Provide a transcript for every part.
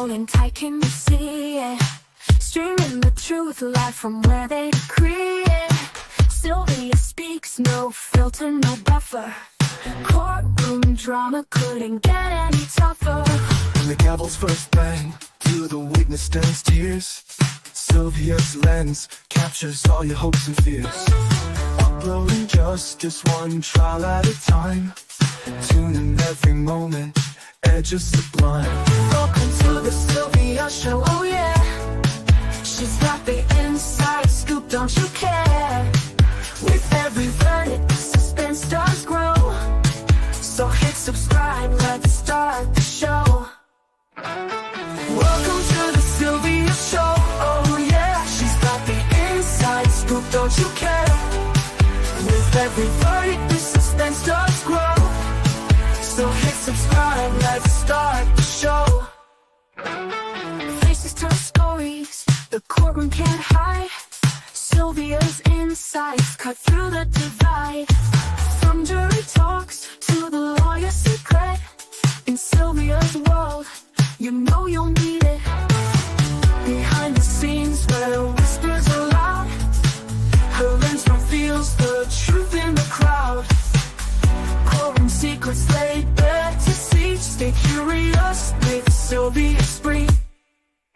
holding tight, can you see it? Streaming the truth live from where they decree it. Sylvia speaks, no filter, no buffer. Courtroom drama couldn't get any tougher. When the gavel's first bang, to the witness stands tears. Sylvia's lens captures all your hopes and fears. Uploading justice one trial at a time. Tune in every moment, edges sublime. Welcome to the Sylvia Show, oh yeah. She's got the inside scoop, don't you care? With every verdict, the suspense does grow. So hit subscribe, let's start the show. Welcome to the Sylvia Show, oh yeah. She's got the inside scoop, don't you care? With every verdict, the suspense does grow. So hit subscribe, let's start the show. Faces tell stories, the courtroom can't hide. Sylvia's insights cut through the divide. From jury talks to the lawyer's secret. In Sylvia's world, you know you'll need it. Behind the scenes where whispers are loud, her lens reveals the truth in the crowd. Courtroom secrets laid bare to see. Stay curious with Sylvia Spree.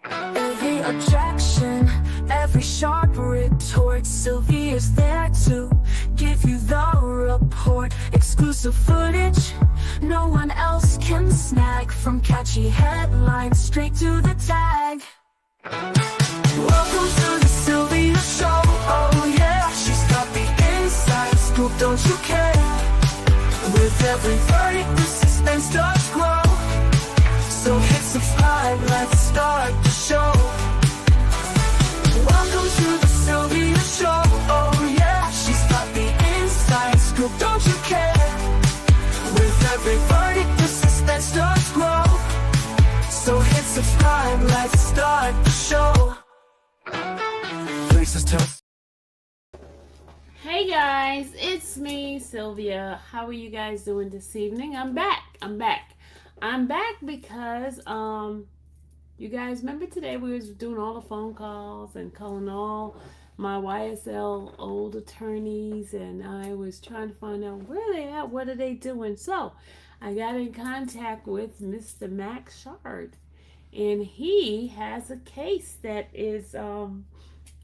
Every objection, every sharp retort, Sylvia's there to give you the report. Exclusive footage no one else can snag. From catchy headlines straight to the tag. Welcome to the Sylvia Show, oh yeah. She's got the inside scoop, don't you care? With every verdict, the suspense does grow. So hit subscribe, let's start the show. Welcome to the Sylvia Show, oh yeah. She's got the inside scoop, don't you care? With every verdict, the suspense does grow. So hit subscribe, let's start the show. Faces tell. Hey guys, it's me, Sylvia. How are you guys doing this evening? I'm back because you guys remember today we was doing all the phone calls and calling all my YSL old attorneys, and I was trying to find out where they at, what are they doing. So I got in contact with Mr. Max Schardt, and he has a case that is a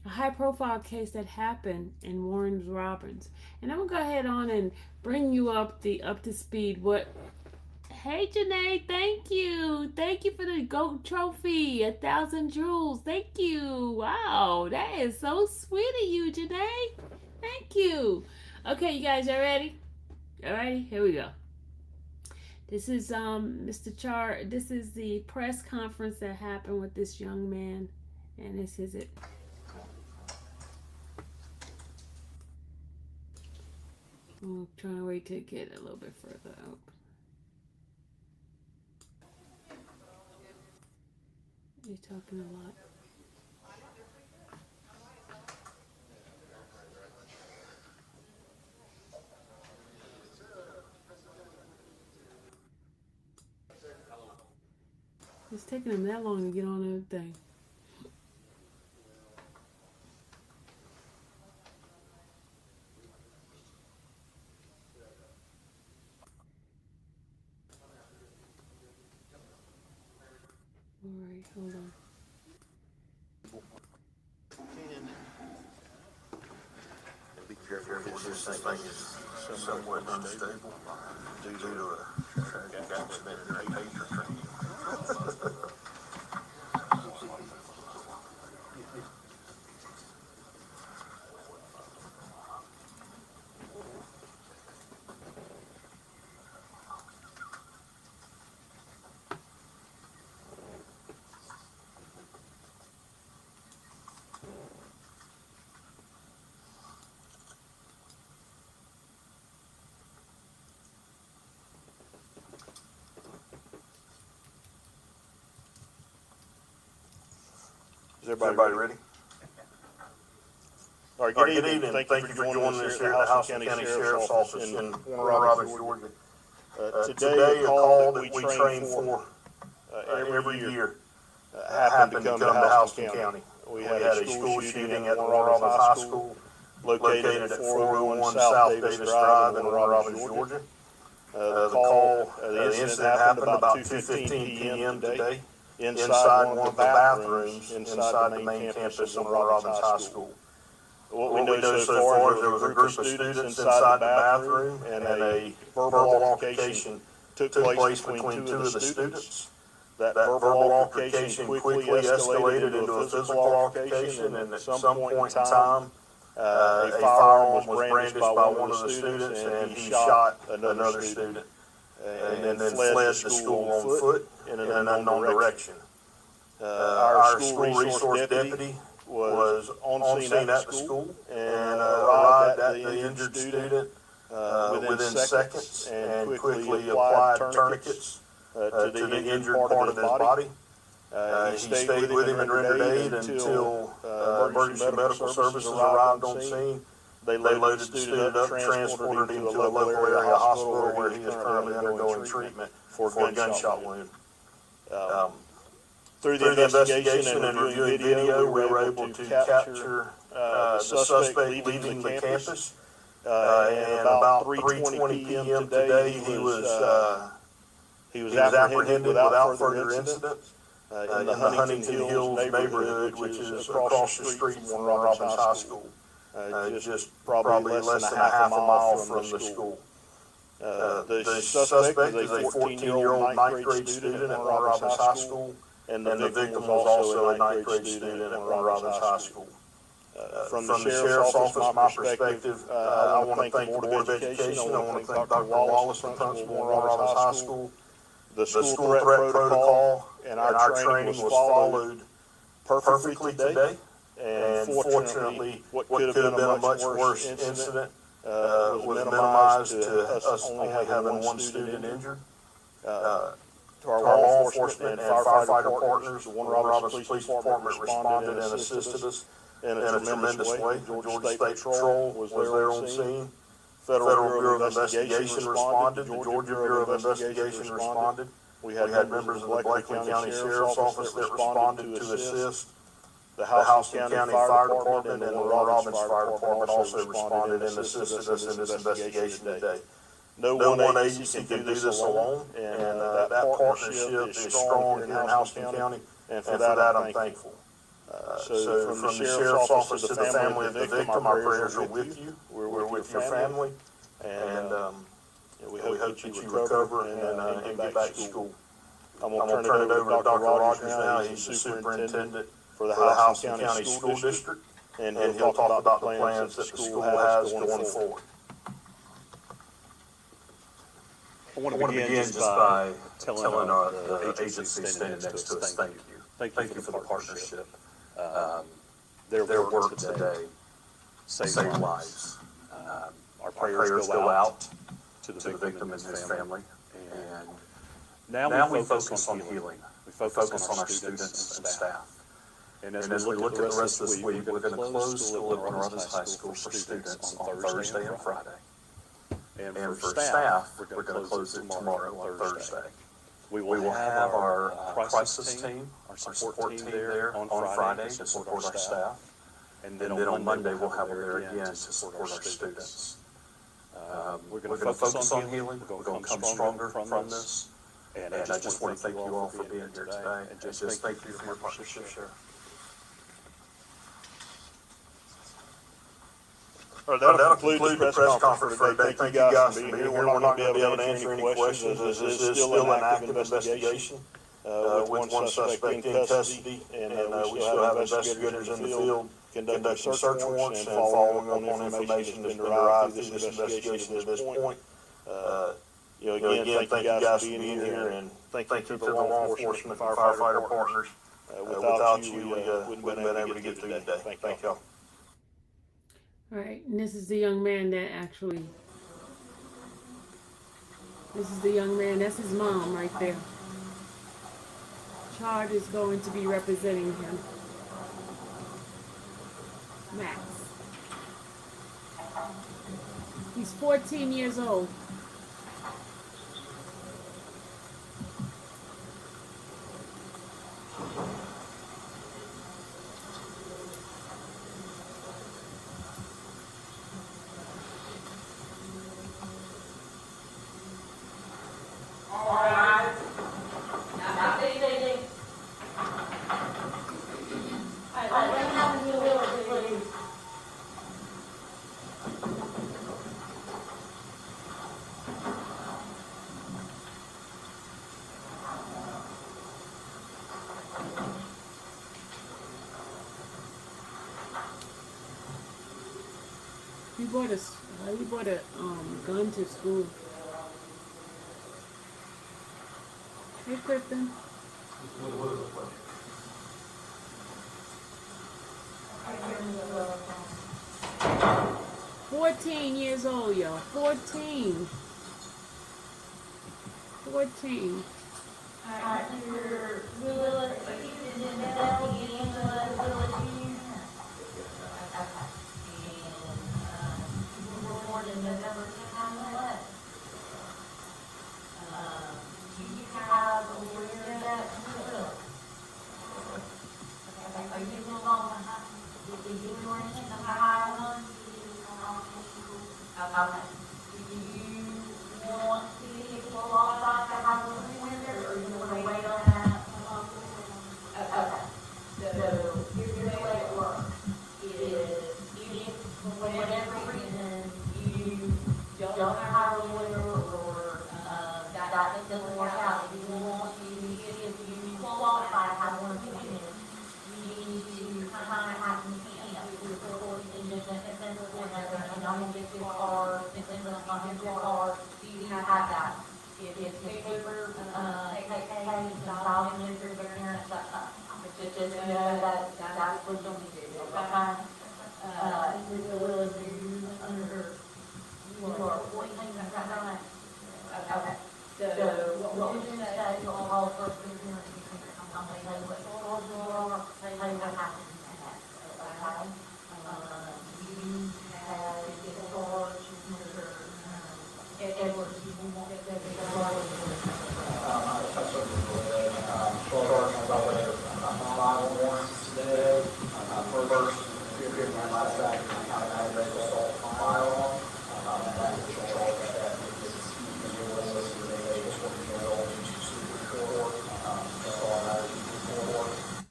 high-profile case that happened in Warren Robins, and I'm gonna go ahead on and bring you up to speed. Hey Janae, thank you for the GOAT trophy, 1,000 jewels. Thank you. Wow, that is so sweet of you, Janae. Thank you. Okay, you guys, are ready? All right, here we go. This is Mr. Char. This is the press conference that happened with this young man, and this is it. I'm trying to wait to get a little bit further up. You're talking a lot. It's taking him that long to get on everything. Alright, hold on. Be careful if this thing is somewhat unstable due to a accident in a pager train. Is everybody ready? All right, Good evening. Thank you for joining us here at the House County Sheriff's Office in Warner Robins, Georgia. Today, a call that we train for every year happened to come to Houston County. We had a school shooting at Warner Robins High School, located at 401 South Davis Drive in Warner Robins, Georgia. The incident happened about 2:15 p.m. today inside one of the bathrooms inside the main campus of Warner Robins High School. What we know so far is there was a group of students inside the bathroom, and a verbal altercation took place between two of the students. That verbal altercation quickly escalated into a physical altercation, and at some point in time, a firearm was brandished by one of the students, and he shot another student, and then fled the school on foot in an unknown direction. Our school resource deputy was on scene at the school and arrived at the injured student within seconds and quickly applied tourniquets to the injured part of his body. He stayed with him and rendered aid until emergency medical services arrived on scene. They loaded the student up, transported him to a local area hospital where he is currently undergoing treatment for a gunshot wound. Through the investigation and reviewing video, we were able to capture the suspect leaving the campus. And about 3:20 p.m. today, he was apprehended without further incident in the Huntington Hills neighborhood, which is across the street from Warner Robins High School, just probably less than a half a mile from the school. The suspect is a 14-year-old ninth grade student at Warner Robins High School, and the victim was also a ninth grade student at Warner Robins High School. From the Sheriff's Office, my perspective, I want to thank the Board of Education. I want to thank Dr. Wallace, the principal of Warner Robins High School. The school threat protocol and our training was followed perfectly today. And fortunately, what could have been a much worse incident was minimized to us only having one student injured. To our law enforcement and firefighter partners, the Warner Robins Police Department responded and assisted us in a tremendous way. Georgia State Patrol was there on scene. Federal Bureau of Investigation responded. The Georgia Bureau of Investigation responded. We had members of the Blakeley County Sheriff's Office that responded to assist. The Houston County Fire Department and the Warner Robins Fire Department also responded and assisted us in this investigation today. No one agency can do this alone, and that partnership is strong here in Houston County, and for that I'm thankful. So from the Sheriff's Office to the family of the victim, our prayers are with you. We're with your family, and we hope that you recover and get back to school. I'm going to turn it over to Dr. Rogers now. He's the superintendent for the Houston County School District, and he'll talk about the plans that the school has going forward. I want to begin just by telling the agency standing next to us, thank you. Thank you for the partnership. Their work today saved lives. Our prayers go out to the victim and his family. And now we focus on healing. We focus on our students and staff. And as we look at the rest of this week, we're going to close school at Warner Robins High School for students on Thursday and Friday. And for staff, we're going to close it tomorrow on Thursday. We will have our crisis team, our support team there on Friday to support our staff. And then on Monday, we'll have them there again to support our students. We're going to focus on healing. We're going to come stronger from this. And I just want to thank you all for being here today. And just thank you for your partnership, Sheriff. All right, that'll conclude the press conference for today. Thank you guys for being here. We're not going to be able to answer any questions, as this is still an active investigation with one suspect in custody, and we still have investigators in the field conducting search warrants and following up on information that's been derived through this investigation to this point. Again, thank you guys for being here, and thank you to the law enforcement and firefighter partners. Without you, we wouldn't have been able to get through today. Thank y'all. All right, and this is the young man that that's his mom right there. Schardt is going to be representing him. Max. He's 14 years old. he brought a gun to school. Hey, Kristen. 14 years old, y'all. 14. 14.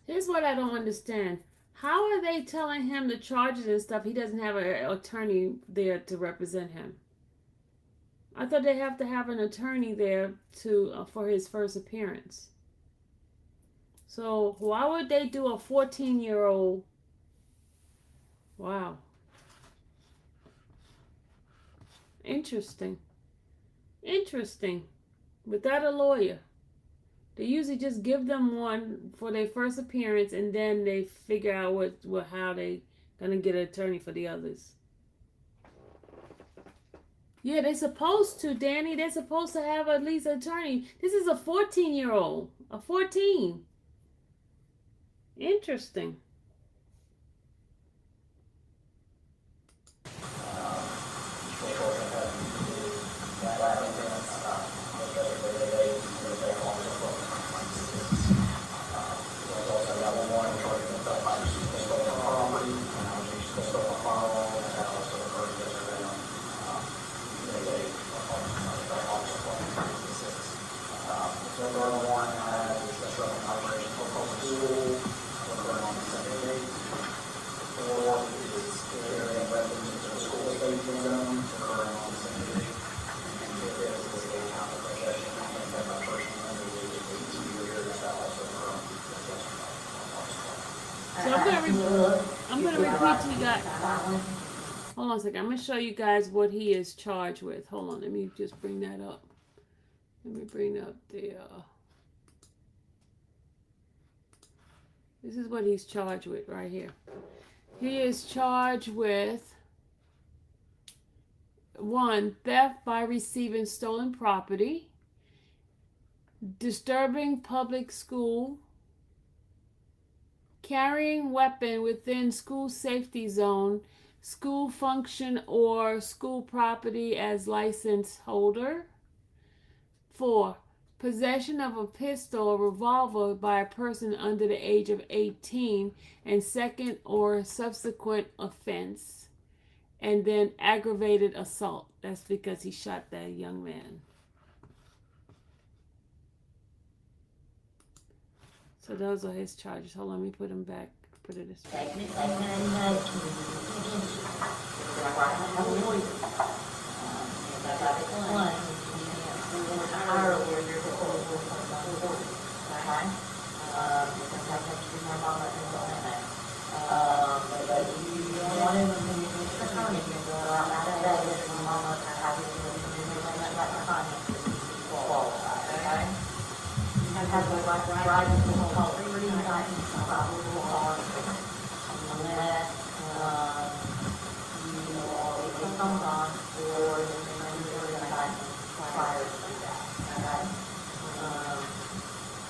Here's what I don't understand. How are they telling him the charges and stuff? He doesn't have an attorney there to represent him. I thought they have to have an attorney there to for his first appearance. So why would they do a 14-year-old? Wow. Interesting. Interesting. Without a lawyer. They usually just give them one for their first appearance, and then they figure out how they gonna get an attorney for the others. Yeah, they're supposed to, Danny. They're supposed to have at least an attorney. This is a 14-year-old. A 14. Interesting. So I'm gonna repeat to you guys. Hold on a second. I'm gonna show you guys what he is charged with. Hold on. Let me just bring that up. Let me bring up the. This is what he's charged with right here. He is charged with 1, theft by receiving stolen property, disturbing public school, carrying weapon within school safety zone, school function or school property as license holder. 4, possession of a pistol or revolver by a person under the age of 18 and second or subsequent offense. And then aggravated assault. That's because he shot that young man. So those are his charges. Hold on, let me put him back. Put it this way. have the right to call free indictments on probable cause unless, you are a phone on or the indictment prior to that, okay?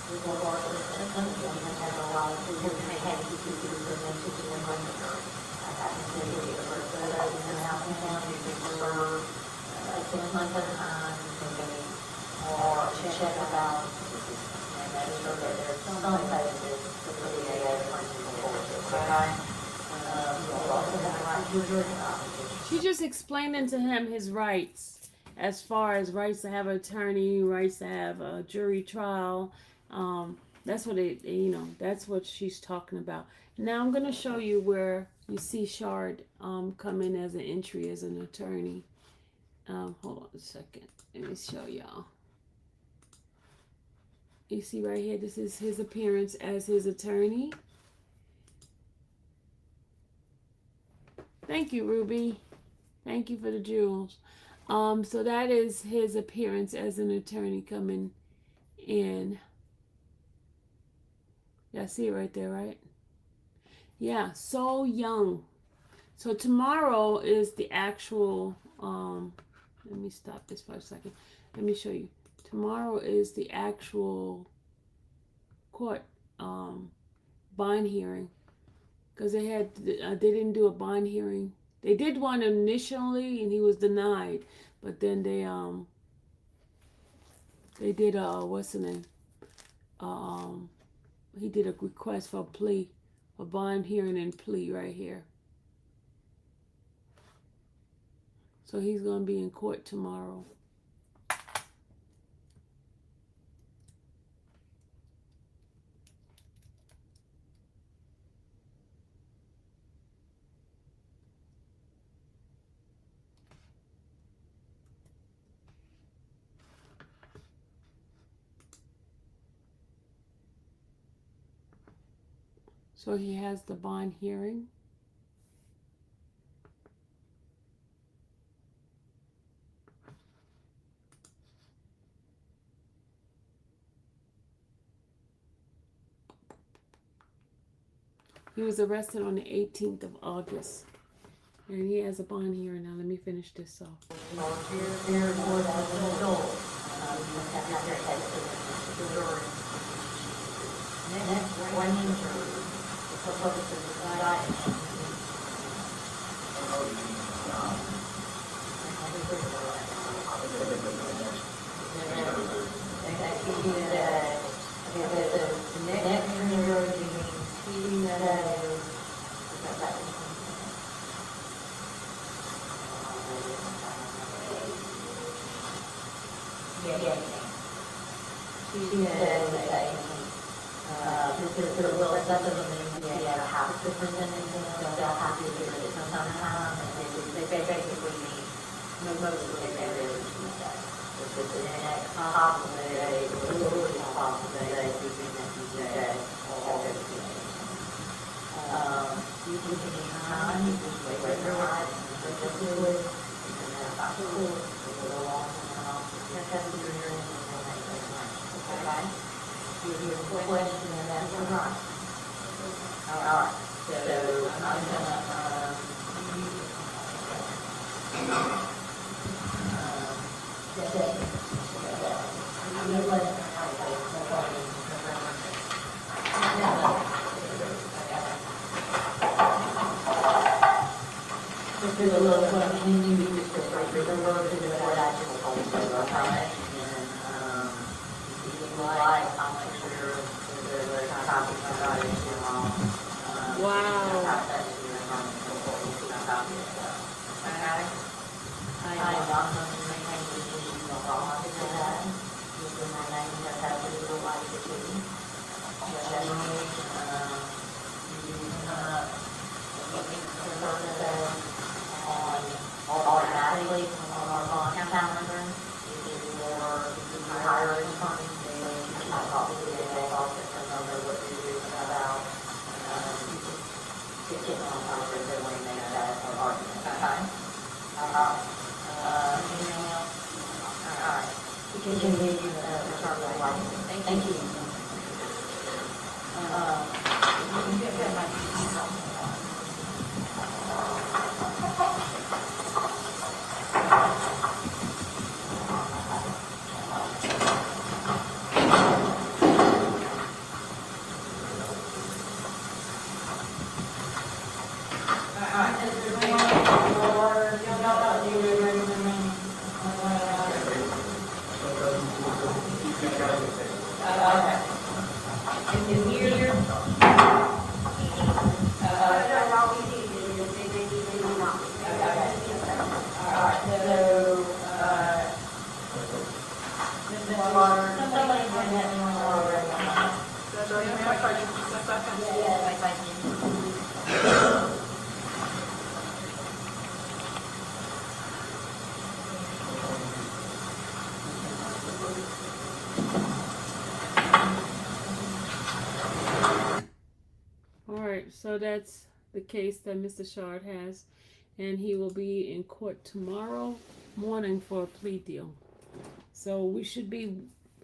Regardless of something, you have a lot of people who may have to do the mention to one another. I can say that the first photo is in House County, you can serve 6 months at a time, or check about, and make sure that there's some basis for the DA okay? You also have a right to a jury trial. She's just explaining to him his rights, as far as rights to have an attorney, rights to have a jury trial. That's what that's what she's talking about. Now I'm gonna show you where you see Schardt come in as an entry as an attorney. Hold on a second. Let me show y'all. You see right here, this is his appearance as his attorney. Thank you, Ruby. Thank you for the jewels. So that is his appearance as an attorney coming in. Y'all see it right there, right? Yeah, so young. So tomorrow is the actual, let me stop this for a second. Let me show you. Tomorrow is the actual court bond hearing, because they didn't do a bond hearing. They did one initially and he was denied, but then they did what's the name? He did a request for a plea, a bond hearing and plea right here. So he's gonna be in court tomorrow. So he has the bond hearing. He was arrested on the 18th of August. And he has a bond hearing. Now let me finish this off. Thank you. In here. All right, so that's the case that Mr. Schardt has, and he will be in court tomorrow morning for a plea deal. So we should be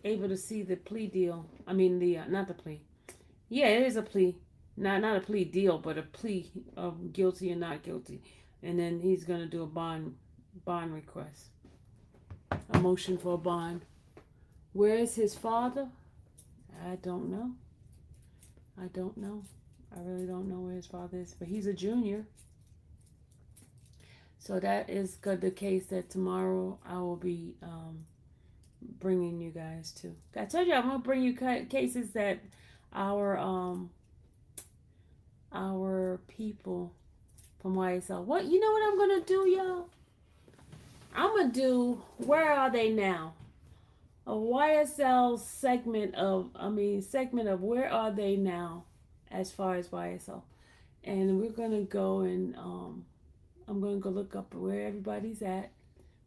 able to see the plea deal. I mean, the not the plea. Yeah, it is a plea. Not a plea deal, but a plea of guilty and not guilty. And then he's gonna do a bond request, a motion for a bond. Where is his father? I don't know. I don't know. I really don't know where his father is, but he's a junior. So that is good. The case that tomorrow I will be bringing you guys to. I told you I'm gonna bring you cases that our people from YSL. What you know what I'm gonna do, y'all? I'm gonna do Where Are They Now? A YSL segment of Where Are They Now as far as YSL. And we're gonna go and I'm gonna go look up where everybody's at,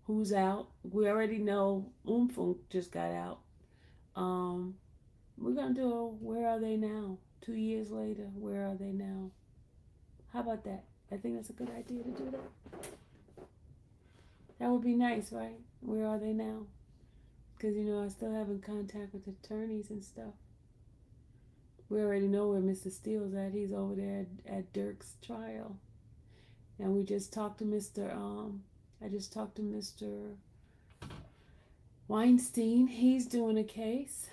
who's out. We already know Oomfunk just got out. We're gonna do a Where Are They Now? 2 years later, where are they now? How about that? I think that's a good idea to do that. That would be nice, right? Where are they now? Because, I still have in contact with attorneys and stuff. We already know where Mr. Steele's at. He's over there at Dirk's trial. And we just talked to I just talked to Mr. Weinstein. He's doing a case.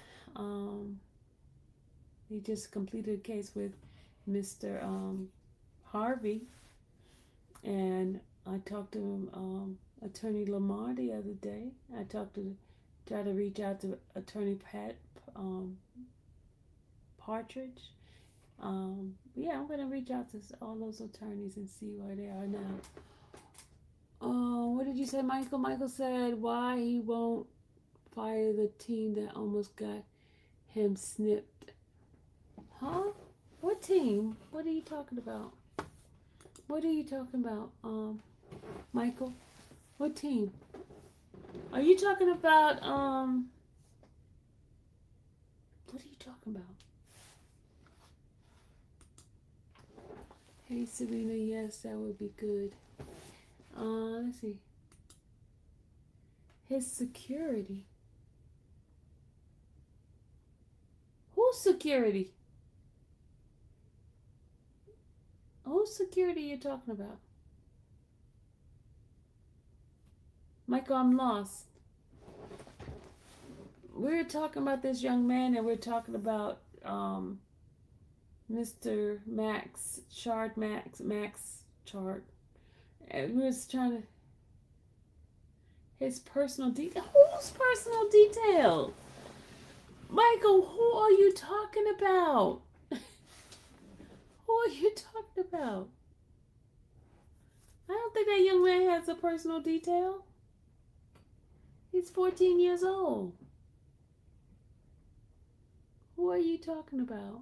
He just completed a case with Mr. Harvey. And I talked to Attorney Lamar the other day. I tried to reach out to Attorney Partridge. Yeah, I'm gonna reach out to all those attorneys and see where they are now. What did you say, Michael? Michael said why he won't fire the team that almost got him snipped. Huh? What team? What are you talking about? What are you talking about, Michael? What team? Are you talking about, what are you talking about? Hey, Serena, yes, that would be good. Let's see. His security. Whose security? Whose security are you talking about? Michael, I'm lost. We're talking about this young man, and we're talking about Mr. Max Schardt, Max Schardt. And we're just trying to his personal detail. Whose personal detail? Michael, who are you talking about? Who are you talking about? I don't think that young man has a personal detail. He's 14 years old. Who are you talking about?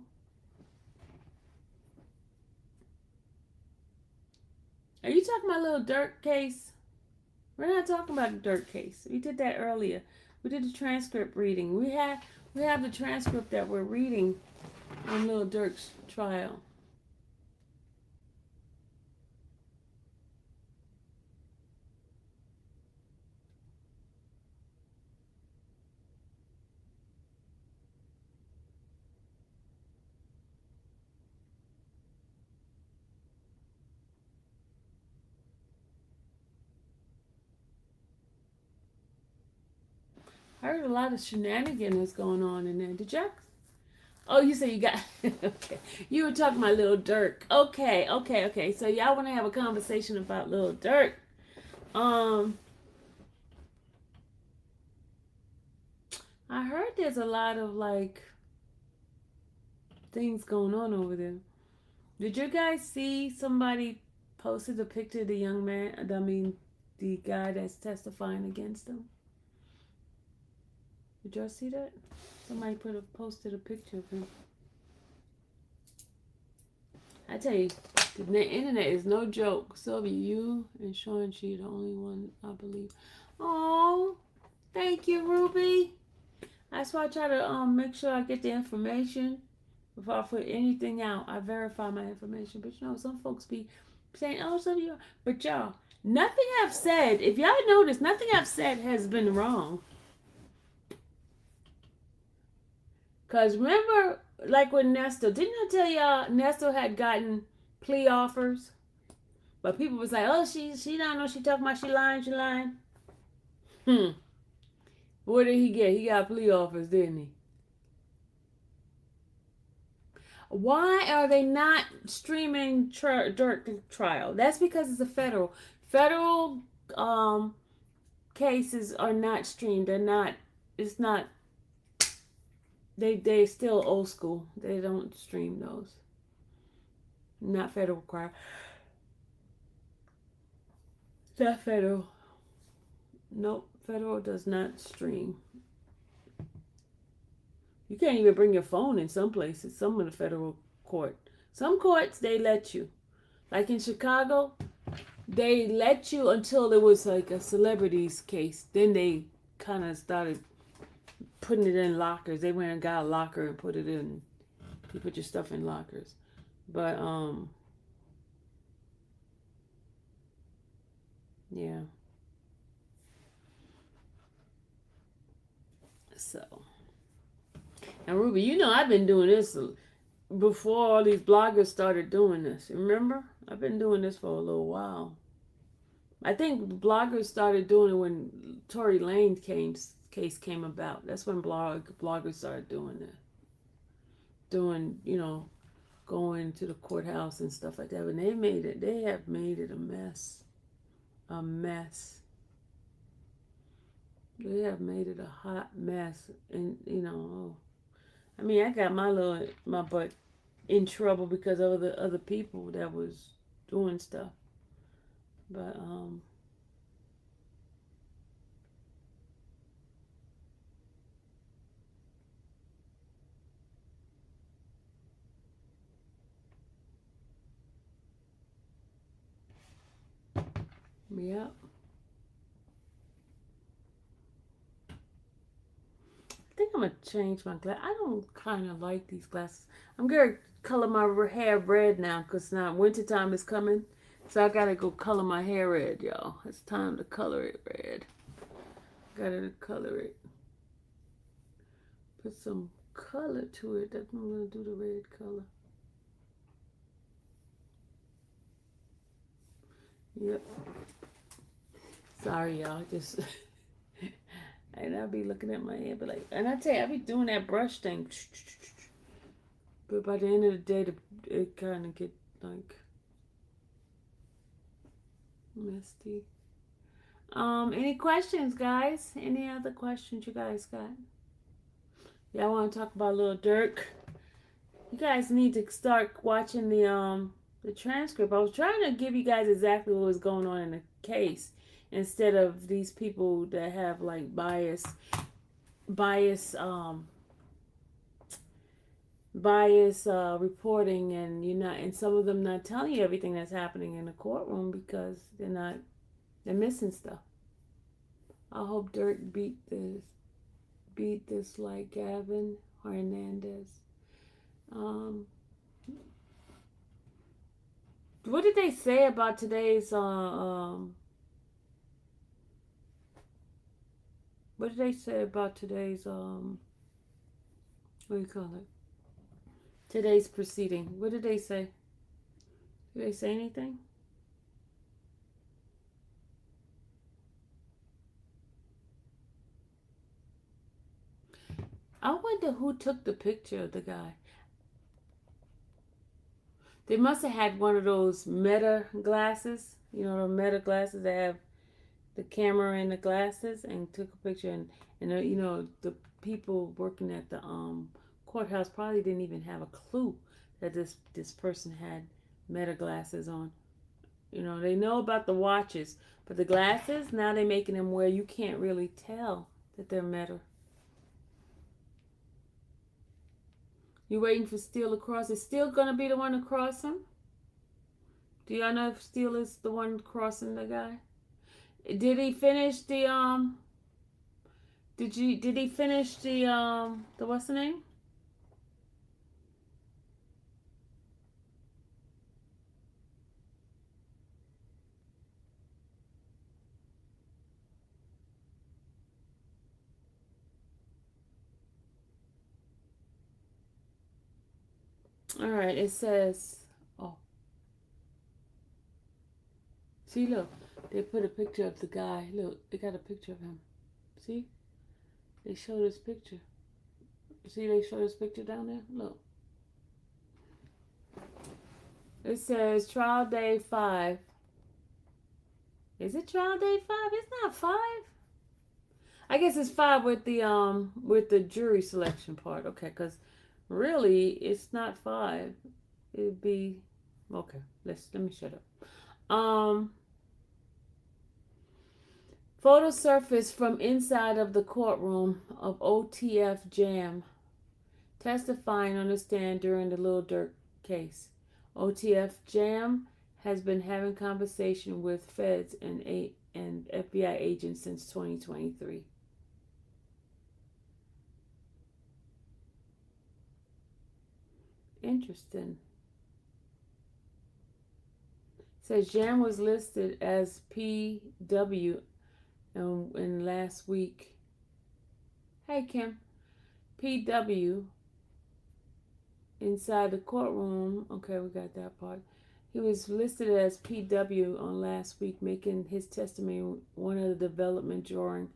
Are you talking about little Dirk case? We're not talking about the Dirk case. We did that earlier. We did the transcript reading. We have the transcript that we're reading on little Dirk's trial. I heard a lot of shenanigans going on in there. Did you? Oh, you said you got. Okay. You were talking about little Dirk. Okay. So y'all want to have a conversation about little Dirk. I I heard there's a lot of like things going on over there. Did you guys see somebody posted a picture of the young man? I mean, the guy that's testifying against him. Did y'all see that? Somebody posted a picture of him. I tell you, the internet is no joke. Sylvia, you and Sean, she the only one, I believe. Oh, thank you, Ruby. That's why I try to make sure I get the information before I put anything out. I verify my information. But you know, some folks be saying, "Oh, Sylvia," but y'all, nothing I've said. If y'all notice, nothing I've said has been wrong. Cause remember, like with Nestor, didn't I tell y'all Nestor had gotten plea offers? But people was like, oh, she don't know, she talking about she lying. What did he get? He got plea offers, didn't he? Why are they not streaming Dirk trial? That's because it's a federal cases are not streamed. They're not. It's not. They still old school. They don't stream those. Not federal crime. Not federal. Nope. Federal does not stream. You can't even bring your phone in some places. Some of the federal court. Some courts they let you. Like in Chicago, they let you until it was like a celebrities case. Then they kind of started putting it in lockers. They went and got a locker and put it in. You put your stuff in lockers. But yeah. So, and Ruby, you know I've been doing this before all these bloggers started doing this. Remember? I've been doing this for a little while. I think bloggers started doing it when Tory Lane case came about. That's when bloggers started doing it. Doing, you know, going to the courthouse and stuff like that. And they have made it a mess. A mess. They have made it a hot mess. And, you know, I mean, I got my butt in trouble because of the other people that was doing stuff. But, yeah. I think I'm going to change my glass. I don't kind of like these glasses. I'm going to color my hair red now because now wintertime is coming. So I got to go color my hair red, y'all. It's time to color it red. Got to color it. Put some color to it. That's what I'm going to do, the red color. Yep. Sorry, y'all. Just... And I'll be looking at my hair, but like, and I tell you, I'll be doing that brush thing. But by the end of the day, it kind of get like misty. Any questions, guys? Any other questions you guys got? Y'all want to talk about Lil Durk? You guys need to start watching the transcript. I was trying to give you guys exactly what was going on in the case, instead of these people that have like bias reporting, and some of them not telling you everything that's happening in the courtroom because they're missing stuff. I hope Dirk beat this like Gavin Hernandez. What did they say about today's what did they say about today's what do you call it? Today's proceeding. What did they say? Did they say anything? I wonder who took the picture of the guy. They must have had one of those Meta glasses. You know, the Meta glasses that have the camera in the glasses, and took a picture, and you know, people working at the courthouse probably didn't even have a clue that this person had Meta glasses on. You know, they know about the watches, but the glasses, now they're making them where you can't really tell that they're Meta. You waiting for Steele to cross? Is Steele gonna be the one to cross him? Do y'all know if Steele is the one crossing the guy? Did he finish the Did he finish the what's the name? All right, it says, oh, see, look, they put a picture of the guy. Look, they got a picture of him. See, they showed his picture. See, they showed his picture down there. Look, it says trial day 5. Is it trial day 5? It's not 5. I guess it's 5 with the jury selection part. Okay, because really it's not 5. It'd be okay. Let me shut up. Photo surfaced from inside of the courtroom of OTF Jam, testifying on the stand during the Lil Durk case. OTF Jam has been having conversation with feds and FBI agents since 2023. Interesting. It says Jam was listed as PW in last week. Hey Kim. PW inside the courtroom. Okay, we got that part. He was listed as PW on last week, making his testimony one of the development drawing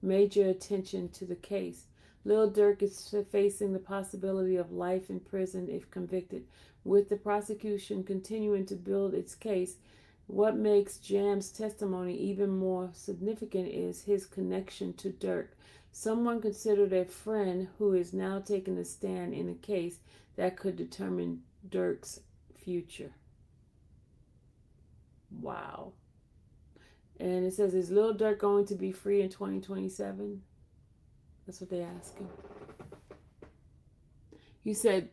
major attention to the case. Lil Durk is facing the possibility of life in prison if convicted. With the prosecution continuing to build its case, what makes Jam's testimony even more significant is his connection to Durk, someone considered a friend who is now taking a stand in a case that could determine Durk's future. Wow. And it says, is Lil Durk going to be free in 2027? That's what they're asking. You said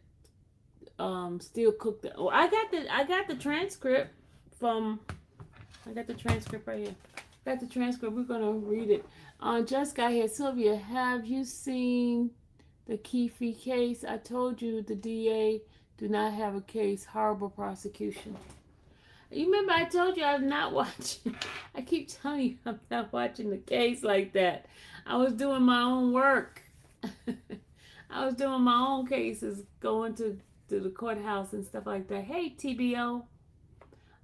Steele cooked the. Oh, I got the transcript from. I got the transcript right here. Got the transcript. We're gonna read it. Just got here. Sylvia, have you seen the Keefe case? I told you the DA do not have a case. Horrible prosecution. You remember I told you I'm not watching. I keep telling you I'm not watching the case like that. I was doing my own work. I was doing my own cases, going to the courthouse and stuff like that. Hey, TBO.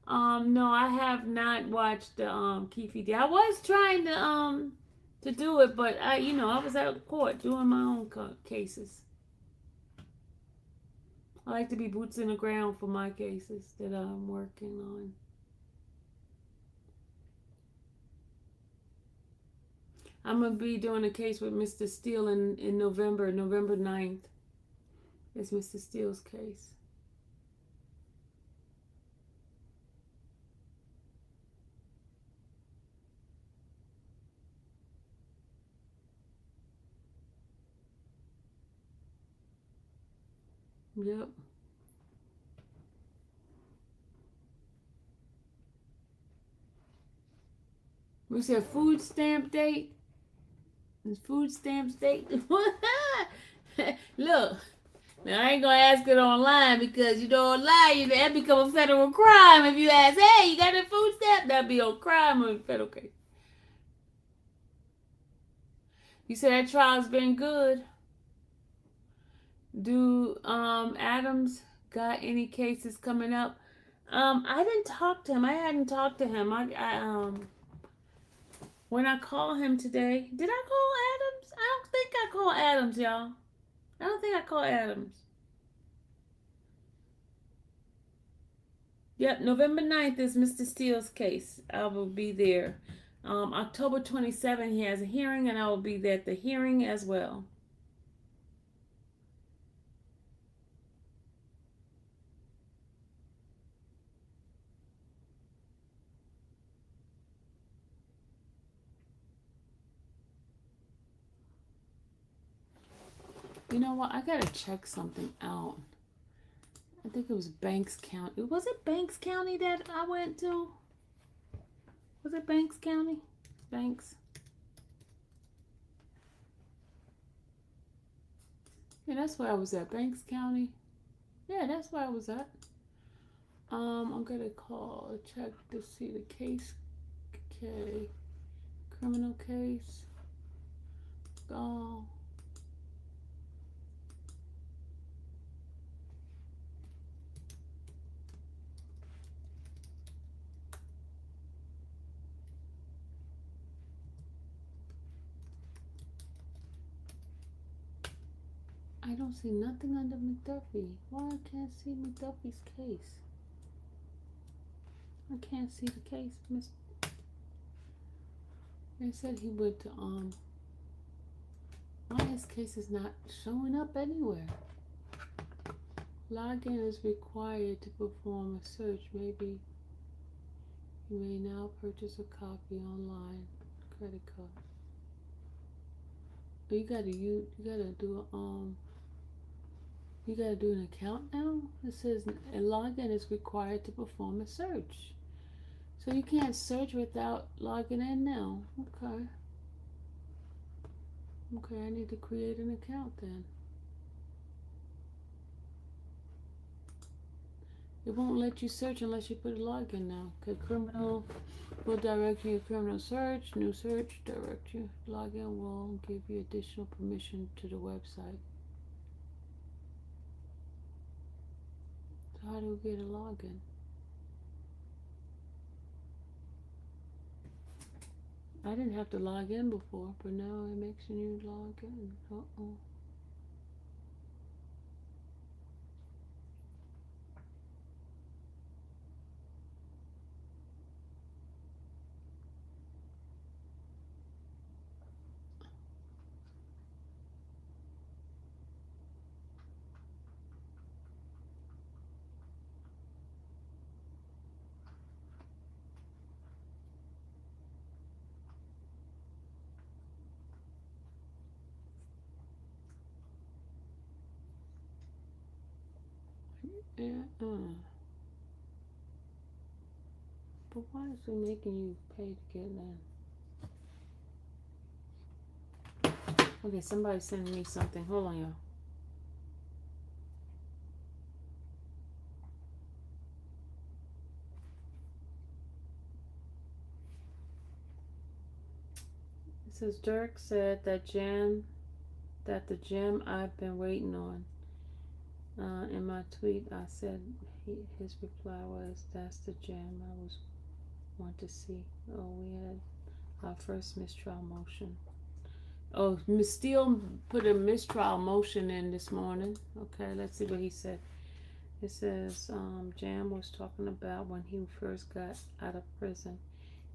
No, I have not watched the Keefe. I was trying to do it, but I was at court doing my own cases. I like to be boots in the ground for my cases that I'm working on. I'm going to be doing a case with Mr. Steele in November 9th. It's Mr. Steele's case. Yep. We said food stamp date. Food stamps date. Look, now I ain't gonna ask it online because online that become a federal crime. If you ask, hey, you got a food stamp, that'd be a crime on a federal case. You said that trial's been good. Do Adams got any cases coming up? I didn't talk to him. I hadn't talked to him. When I call him today, did I call Adams? I don't think I called Adams, y'all. I don't think I called Adams. Yep, November 9th is Mr. Steele's case. I will be there. October 27th, he has a hearing, and I will be there at the hearing as well. You know what? I gotta check something out. I think it was Banks County. Was it Banks County that I went to? Was it Banks County? Banks. Yeah, that's where I was at. Banks County. Yeah, that's where I was at. I'm gonna check to see the case. Okay. Criminal case. Oh. I don't see nothing under McDuffie. Why I can't see McDuffie's case? I can't see the case, Miss. They said he went to why his case is not showing up anywhere? Login is required to perform a search. Maybe you may now purchase a copy online. Credit card. But you gotta do you gotta do an account now? It says a login is required to perform a search. So you can't search without logging in now. Okay. Okay, I need to create an account then. It won't let you search unless you put a login now. Okay, criminal will direct you to criminal search, new search, direct you. Login will give you additional permission to the website. So how do we get a login? I didn't have to log in before, but now it makes you log in. Uh-oh. Yeah, but why is it making you pay to get in? Okay, somebody's sending me something. Hold on, y'all. It says Dirk said that the gem I've been waiting on. In my tweet, I said his reply was, "That's the gem I want to see." Oh, we had our first mistrial motion. Oh, Steele put a mistrial motion in this morning. Okay, let's see what he said. It says, Jam was talking about when he first got out of prison.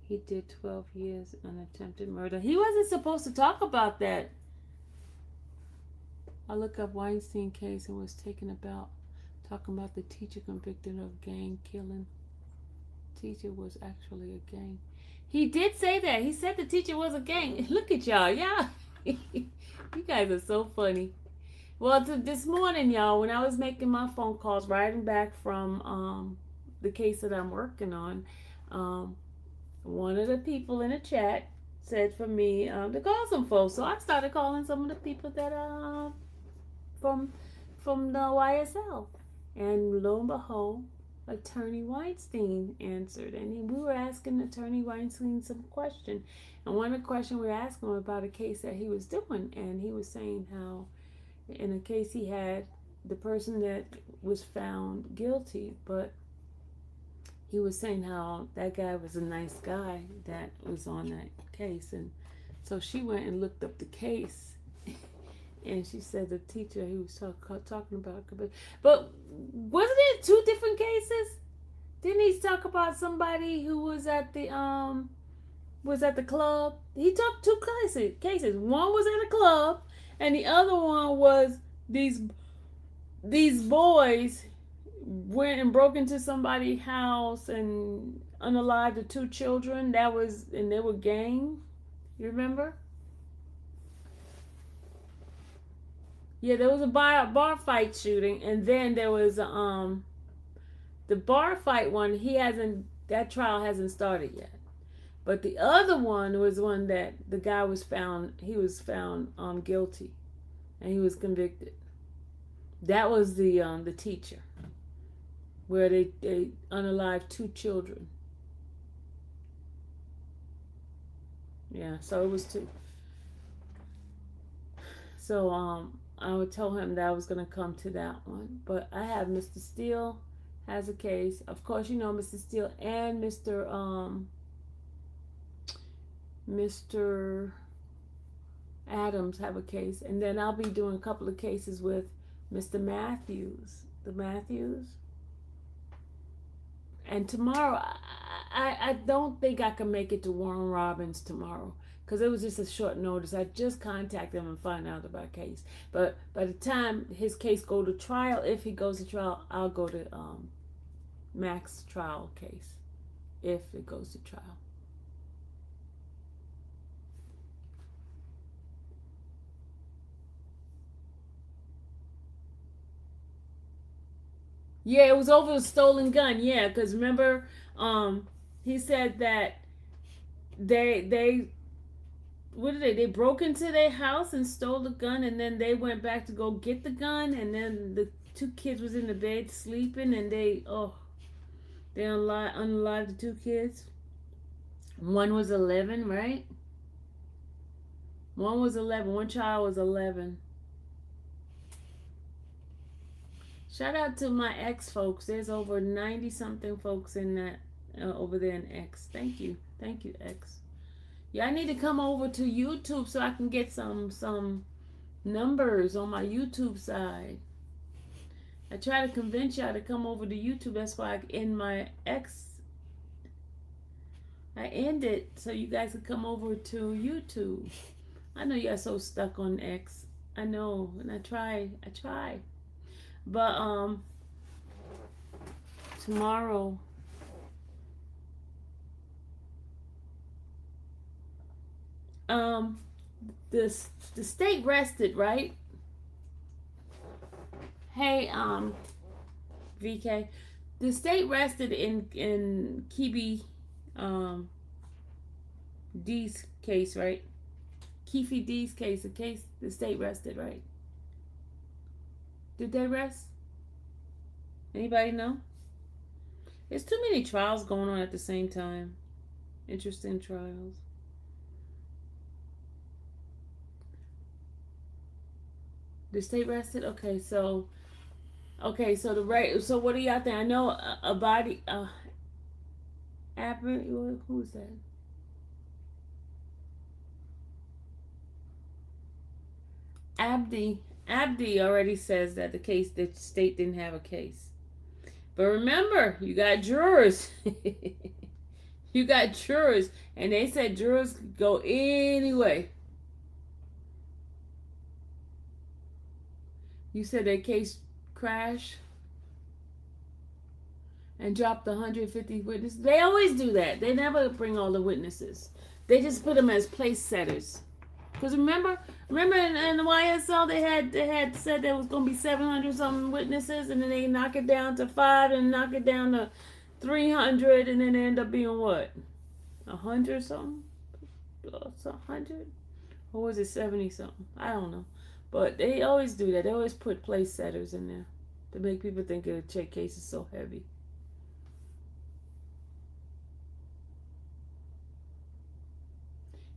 He did 12 years on attempted murder. He wasn't supposed to talk about that. I looked up Weinstein case and was talking about the teacher convicted of gang killing. Teacher was actually a gang. He did say that. He said the teacher was a gang. Look at y'all. Yeah. You guys are so funny. Well, this morning, y'all, when I was making my phone calls, riding back from the case that I'm working on, one of the people in the chat said for me to call some folks. So I started calling some of the people that from the YSL. And lo and behold, Attorney Weinstein answered, and we were asking Attorney Weinstein some question, and one of the questions we were asking him about a case that he was doing, and he was saying how in a case he had the person that was found guilty, but he was saying how that guy was a nice guy that was on that case, and so she went and looked up the case. And she said the teacher he was talking about, but wasn't it two different cases? Didn't he talk about somebody who was at the club? He talked two cases. One was at a club, and the other one was these boys went and broke into somebody's house and unalived the two children. And they were gang. You remember? Yeah, there was a bar fight shooting, and then there was the bar fight one. That trial hasn't started yet. But the other one was one that the guy was found. He was found guilty, and he was convicted. That was the teacher, where they unalived 2 children. Yeah, so it was 2. So I would tell him that I was gonna come to that one. But I have Mr. Steele has a case. Of course, you know Mr. Steele and Mr. Adams have a case, and then I'll be doing a couple of cases with Mr. Matthews, the Matthews. And tomorrow, I don't think I can make it to Warren Robins tomorrow because it was just a short notice. I just contacted him and find out about case. But by the time his case go to trial, if he goes to trial, I'll go to Max trial case if it goes to trial. Yeah, it was over a stolen gun. Yeah, because remember, he said that they what did they broke into their house and stole the gun, and then they went back to go get the gun, and then the 2 kids was in the bed sleeping, and they unalived the 2 kids. One was 11, right? One was 11. One child was 11. Shout out to my X folks. There's over 90 something folks in that over there in X. Thank you X. Yeah, I need to come over to YouTube so I can get some numbers on my YouTube side. I try to convince y'all to come over to YouTube. That's why I end my X. I end it so you guys can come over to YouTube. I know y'all so stuck on X. I know, and I try. But tomorrow the state rested, right? Hey, VK, the state rested in Kibi D's case, right? Keefe D's case, the state rested, right? Did they rest? Anybody know? There's too many trials going on at the same time. Interesting trials. The state rested? Okay, so the right. So what do y'all think? I know a body. Who is that? Abdi already says that the state didn't have a case. But remember, you got jurors. You got jurors, and they said jurors go anyway. You said their case crashed and dropped 150 witnesses. They always do that. They never bring all the witnesses. They just put them as place setters. Because remember in the YSL they had said there was going to be 700 something witnesses, and then they knock it down to 5 and knock it down to 300, and then it end up being what? 100 something? 100? Or was it 70 something? I don't know. But they always do that. They always put place setters in there to make people think the check case is so heavy.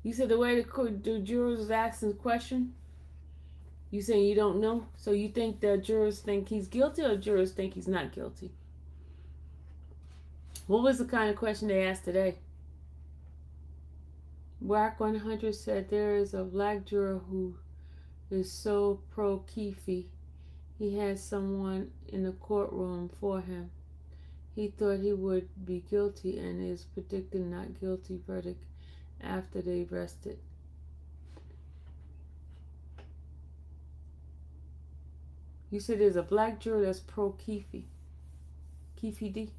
You said the way the jurors was asking the question, you saying you don't know? So you think the jurors think he's guilty or jurors think he's not guilty? What was the kind of question they asked today? WAC 100 said there is a black juror who is so pro-Keefe. He had someone in the courtroom for him. He thought he would be guilty and is predicting not guilty verdict after they rested. You said there's a black juror that's pro-Keefe. Keefe D.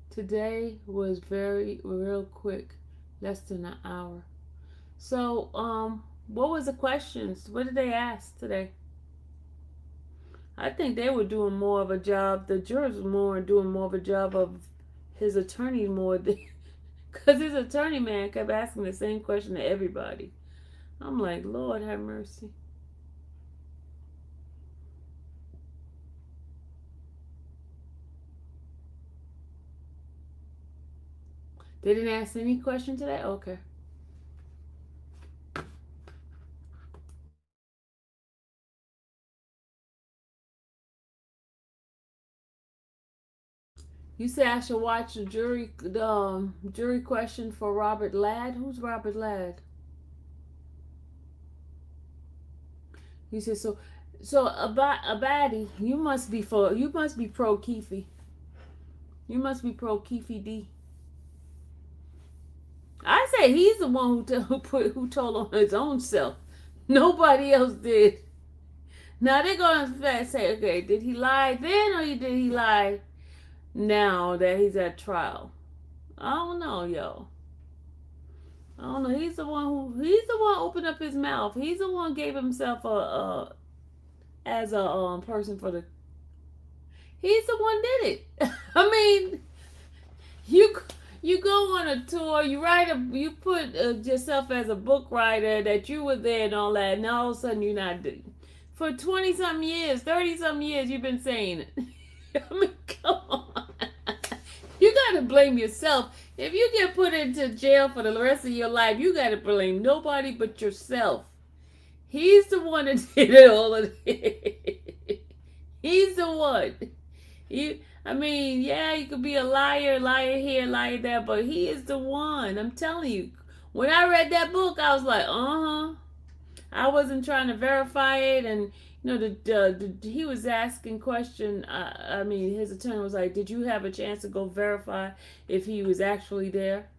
Today was real quick. Less than an hour. So, what was the questions? What did they ask today? I think they were doing more of a job. The jurors were doing more of a job of his attorney more than, because his attorney man kept asking the same question to everybody. I'm like, Lord have mercy. They didn't ask any question today? Okay. You say I should watch the jury question for Robert Ladd. Who's Robert Ladd? He said so. So Abadi, you must be pro Keefe. You must be pro Keefe D. I say he's the one who told on his own self. Nobody else did. Now they're gonna say, okay, did he lie then or did he lie now that he's at trial? I don't know, yo. I don't know. He's the one opened up his mouth. He's the one gave himself as a person for the. He's the one did it. I mean, you go on a tour, you put yourself as a book writer that you were there and all that, and all of a sudden you're not doing. For 20-some years, 30-some years, you've been saying it. I mean, come on. You gotta blame yourself. If you get put into jail for the rest of your life, you gotta blame nobody but yourself. He's the one that did it all of it. He's the one. I mean, yeah, you could be a liar here, liar there, but he is the one. I'm telling you. When I read that book, I was like, I wasn't trying to verify it, and you know, he was asking question. I mean, his attorney was like, "Did you have a chance to go verify if he was actually there?"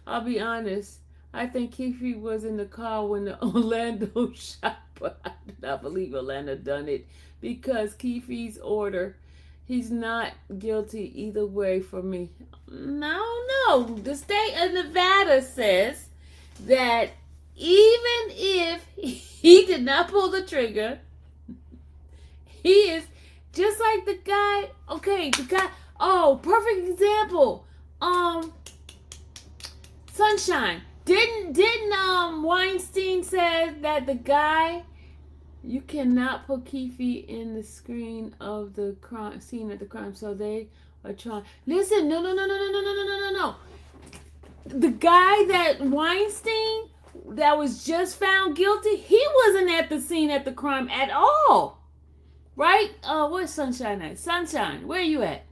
I'll be honest. I think Keefe was in the car when the Orlando shot, but I do not believe Orlando done it because Keefe's order. He's not guilty either way for me. No. The state of Nevada says that even if he did not pull the trigger, he is just like the guy. Okay, the guy. Oh, perfect example. Sunshine. Didn't Weinstein said that the guy, you cannot put Keefe in the screen of the crime scene of the crime, so they are trying. Listen, no. The guy that Weinstein that was just found guilty, he wasn't at the scene at the crime at all. Right? Where's Sunshine at? Sunshine, where are you at?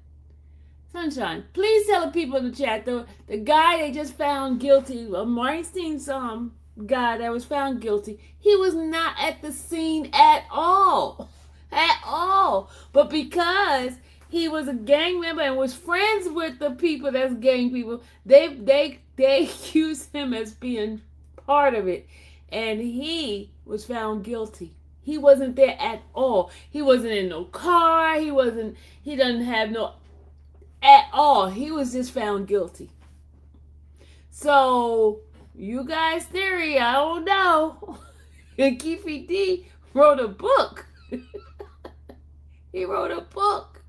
Sunshine, please tell the people in the chat, the guy they just found guilty, Weinstein's guy that was found guilty, he was not at the scene at all. At all. But because he was a gang member and was friends with the people that's gang people, they accused him as being part of it. And he was found guilty. He wasn't there at all. He wasn't in no car. He doesn't have no at all. He was just found guilty. So, you guys' theory, I don't know. Keefe D wrote a book. He wrote a book.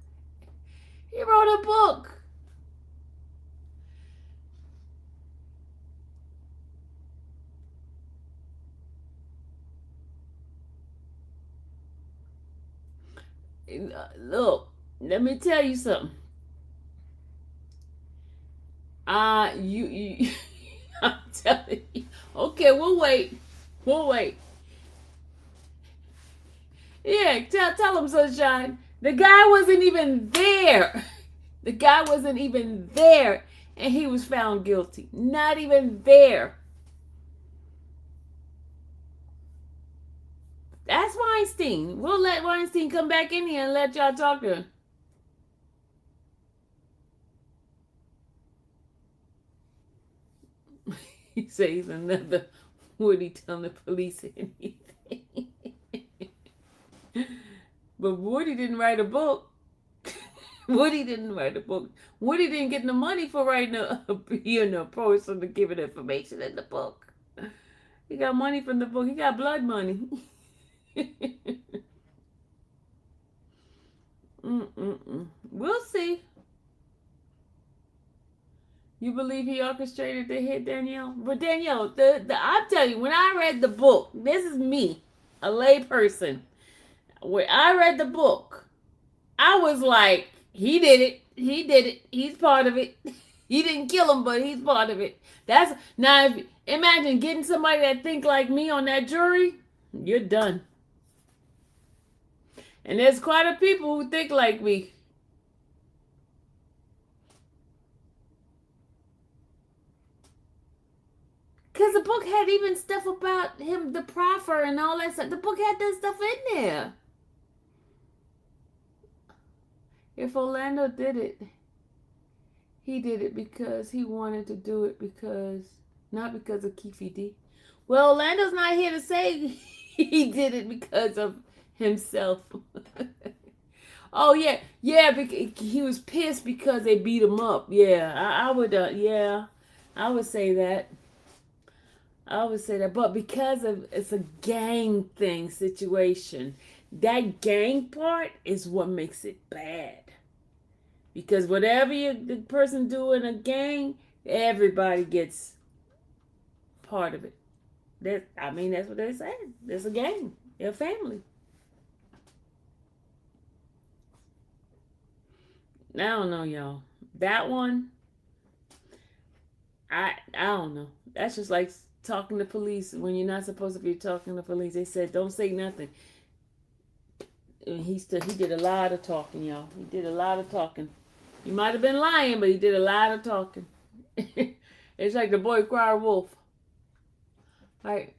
Look, let me tell you something. You I'm telling you. Okay, we'll wait. Yeah, tell him, Sunshine. The guy wasn't even there. And he was found guilty. Not even there. That's Weinstein. We'll let Weinstein come back in here and let y'all talk to him. He says another Woody telling the police anything. But Woody didn't write a book. Woody didn't write the book. Woody didn't get the money for writing a person to give it information in the book. He got money from the book. He got blood money. We'll see. You believe he orchestrated the hit, Danielle? But Danielle, I'm telling you, when I read the book, this is me, a lay person. When I read the book, I was like, he did it. He did it. He's part of it. He didn't kill him, but he's part of it. That's now. Imagine getting somebody that think like me on that jury. You're done. And there's quite a people who think like me. Because the book had even stuff about him, the proffer and all that stuff. The book had that stuff in there. If Orlando did it, he did it because he wanted to do it not because of Keefe D. Well, Orlando's not here to say he did it because of himself. Oh, yeah. Yeah, he was pissed because they beat him up. Yeah, I would say that. I would say that, but because of it's a gang thing situation, that gang part is what makes it bad. Because whatever the person do in a gang, everybody gets part of it. That's what they say. There's a gang. They're a family. I don't know, y'all. That one, I don't know. That's just like talking to police when you're not supposed to be talking to police. They said don't say nothing. And he did a lot of talking, y'all. He did a lot of talking. He might have been lying, but he did a lot of talking. It's like the boy cried wolf. Right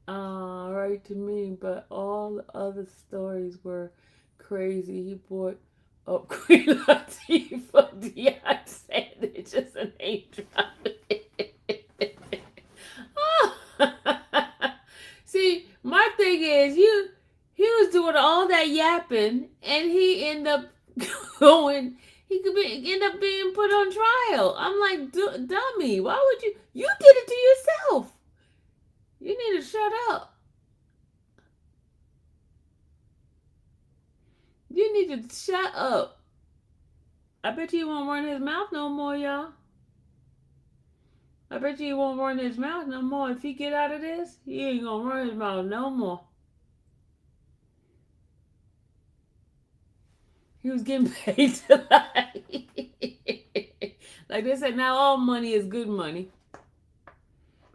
to me, but all the other stories were crazy. He brought up Queen Latifah, Deion Sanders, just a name drop. See, my thing is, he was doing all that yapping, and he ended up going. He could end up being put on trial. I'm like, dummy, why would you? You did it to yourself. You need to shut up. You need to shut up. I bet you he won't run his mouth no more, y'all. I bet you he won't run his mouth no more. If he get out of this, he ain't gonna run his mouth no more. He was getting paid to lie. Like they said, now all money is good money.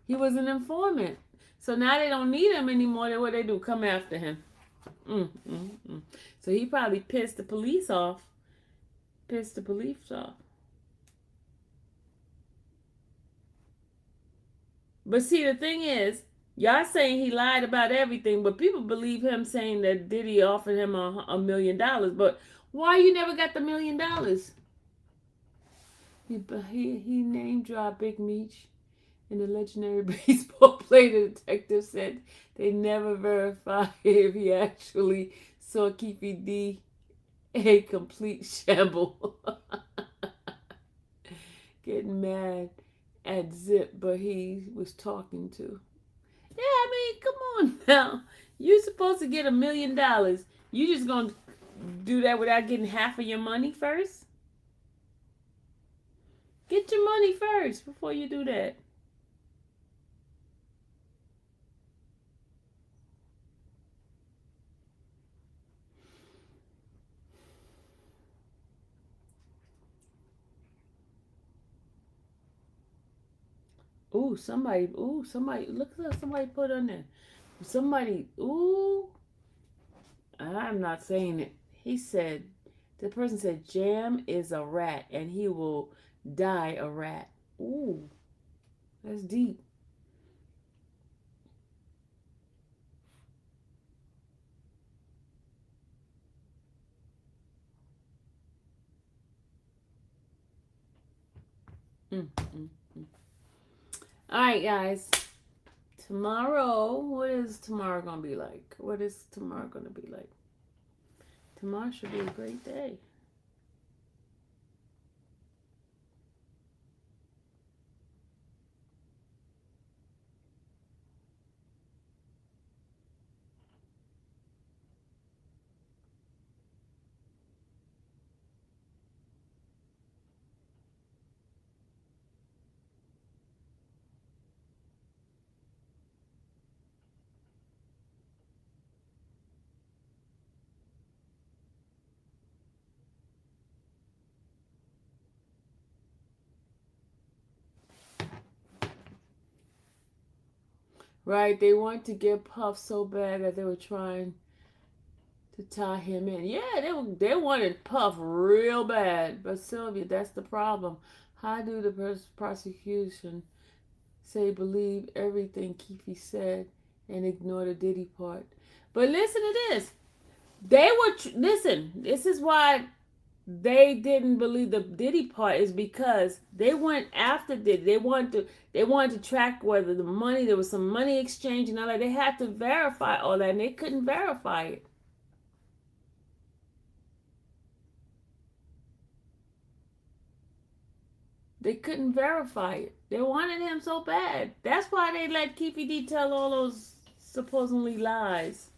He was an informant. So now they don't need him anymore. Then what they do? Come after him. So he probably pissed the police off. But see, the thing is, y'all saying he lied about everything, but people believe him saying that Diddy offered him $1 million. But why you never got the $1 million? He name dropped Big Meech, and the legendary baseball player detective said they never verified if he actually saw Keefe D a complete shamble. Getting mad at Zip, but he was talking to. Yeah, I mean, come on now. You're supposed to get $1 million. You just gonna do that without getting half of your money first? Get your money first before you do that. Somebody, look at that, somebody put on there. I'm not saying it. The person said, Jam is a rat and he will die a rat. Ooh, that's deep. All right, guys. Tomorrow, what is tomorrow going to be like? Tomorrow should be a great day. right? They want to get Puff so bad that they were trying to tie him in. Yeah, they wanted Puff real bad. But Sylvia, that's the problem. How do the prosecution say believe everything Keefe said and ignore the Diddy part? But listen to this. They were listen. This is why they didn't believe the Diddy part, is because they went after Diddy. They wanted to track whether the money, there was some money exchange and all that. They had to verify all that, and they couldn't verify it. They couldn't verify it. They wanted him so bad. That's why they let Keefe D tell all those supposedly lies.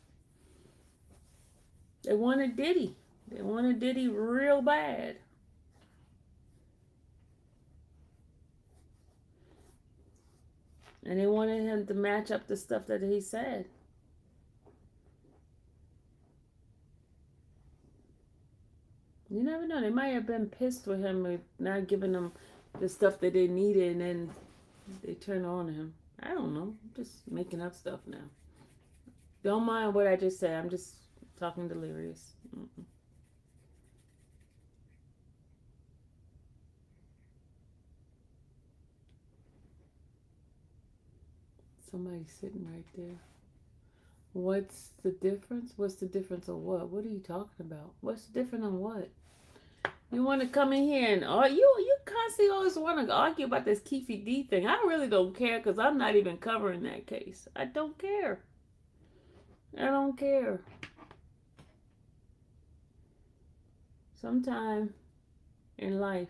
They wanted Diddy. They wanted Diddy real bad. And they wanted him to match up the stuff that he said. You never know. They might have been pissed with him with not giving them the stuff that they needed, and then they turn on him. I don't know. I'm just making up stuff now. Don't mind what I just said. I'm just talking delirious. Somebody's sitting right there. What's the difference? What's the difference of what? What are you talking about? What's the difference on what? You want to come in here and you constantly always want to argue about this Keefe D thing. I really don't care, because I'm not even covering that case. I don't care. I don't care. Sometime in life,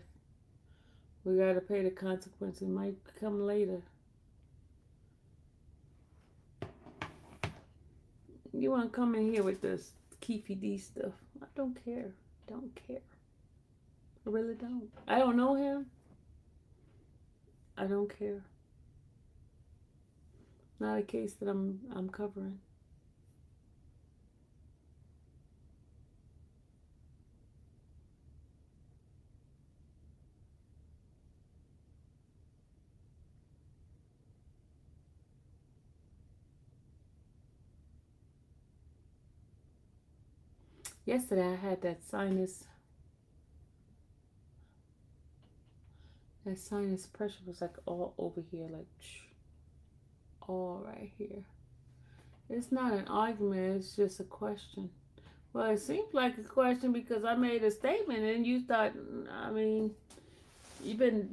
we got to pay the consequence. It might come later. You want to come in here with this Keefe D stuff? I don't care. Don't care. I really don't. I don't know him. I don't care. Not a case that I'm covering. Yesterday I had that sinus pressure was like all over here, like all right here. It's not an argument, it's just a question. Well, it seems like a question because I made a statement and you thought, I mean, you've been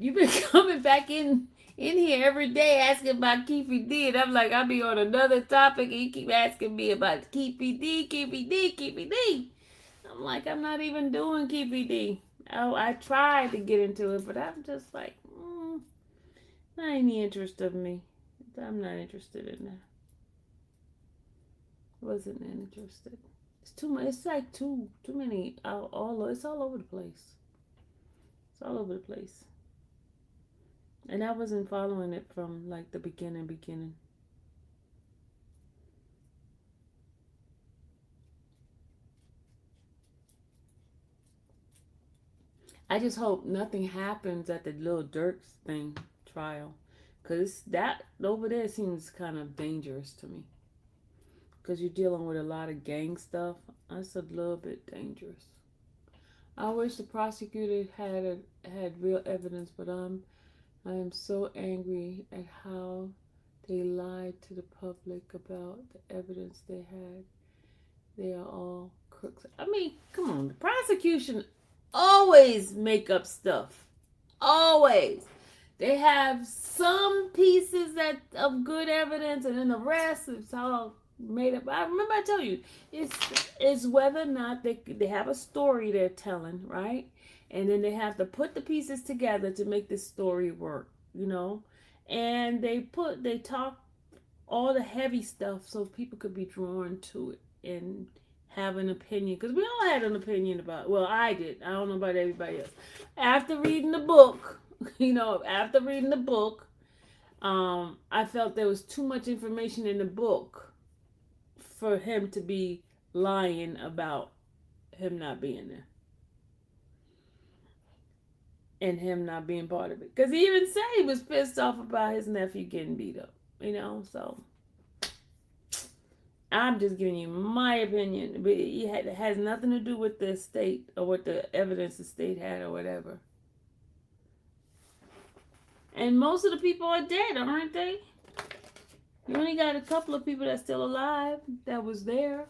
coming back in here every day asking about Keefe D, and I'm like, I'll be on another topic and you keep asking me about Keefe D, Keefe D, Keefe D. I'm like, I'm not even doing Keefe D. Oh, I tried to get into it, but I'm just like, not any interest of me. I'm not interested in that. Wasn't interested. It's too much. It's like too many. It's all over the place. It's all over the place. And I wasn't following it from like the beginning. I just hope nothing happens at the Lil Durk's thing trial, because that over there seems kind of dangerous to me. Because you're dealing with a lot of gang stuff. That's a little bit dangerous. I wish the prosecutor had real evidence, but I am so angry at how they lied to the public about the evidence they had. They are all crooks. I mean, come on, the prosecution always make up stuff. Always. They have some pieces of good evidence, and then the rest is all made up. I remember I told you, it's whether or not they have a story they're telling, right? And then they have to put the pieces together to make this story work, And they talk all the heavy stuff so people could be drawn to it and have an opinion, because we all had an opinion about it. Well, I did. I don't know about everybody else. After reading the book, I felt there was too much information in the book for him to be lying about him not being there and him not being part of it. Because he even said he was pissed off about his nephew getting beat up, so I'm just giving you my opinion, but it has nothing to do with the state or what the evidence the state had or whatever. And most of the people are dead, aren't they? You only got a couple of people that's still alive that was there.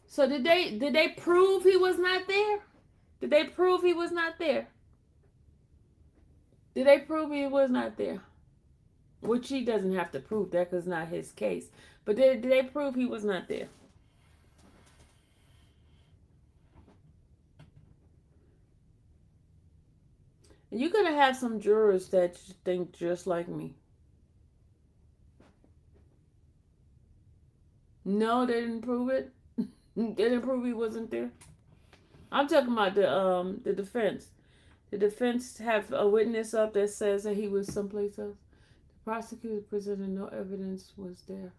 So did they prove he was not there? Did they prove he was not there? Did they prove he was not there? Which he doesn't have to prove that because it's not his case. But did they prove he was not there? And you're going to have some jurors that think just like me. No, they didn't prove it. They didn't prove he wasn't there. I'm talking about the defense. The defense have a witness up that says that he was someplace else. The prosecutor presented no evidence was there.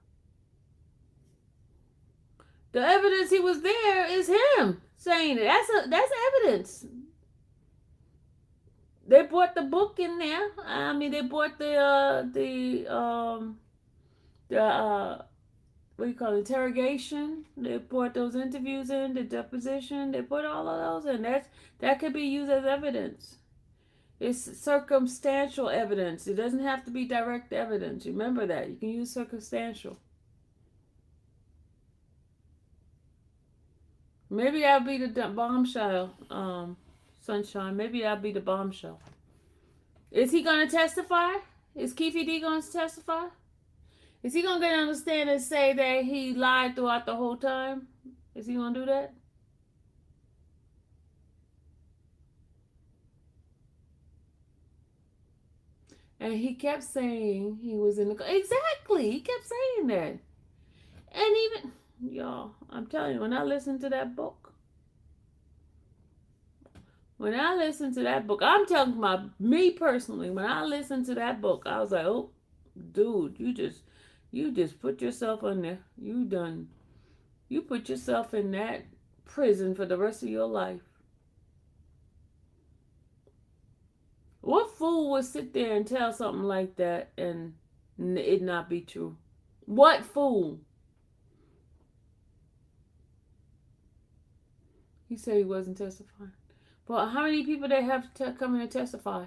The evidence he was there is him saying it. That's evidence. They brought the book in there. I mean, they brought the what do you call it, interrogation. They brought those interviews in, the deposition. They put all of those in. That could be used as evidence. It's circumstantial evidence. It doesn't have to be direct evidence. Remember that. You can use circumstantial. Maybe I'll be the bombshell, Sunshine. Maybe I'll be the bombshell. Is he going to testify? Is Keefe D going to testify? Is he going to get on the stand and say that he lied throughout the whole time? Is he going to do that? And he kept saying he was in the car. Exactly. He kept saying that. And even, y'all, I'm telling you, when I listened to that book, I'm talking about me personally. When I listened to that book, I was like, oh, dude, you just put yourself in there. You put yourself in that prison for the rest of your life. What fool would sit there and tell something like that and it not be true? What fool? He said he wasn't testifying. But how many people they have coming to testify?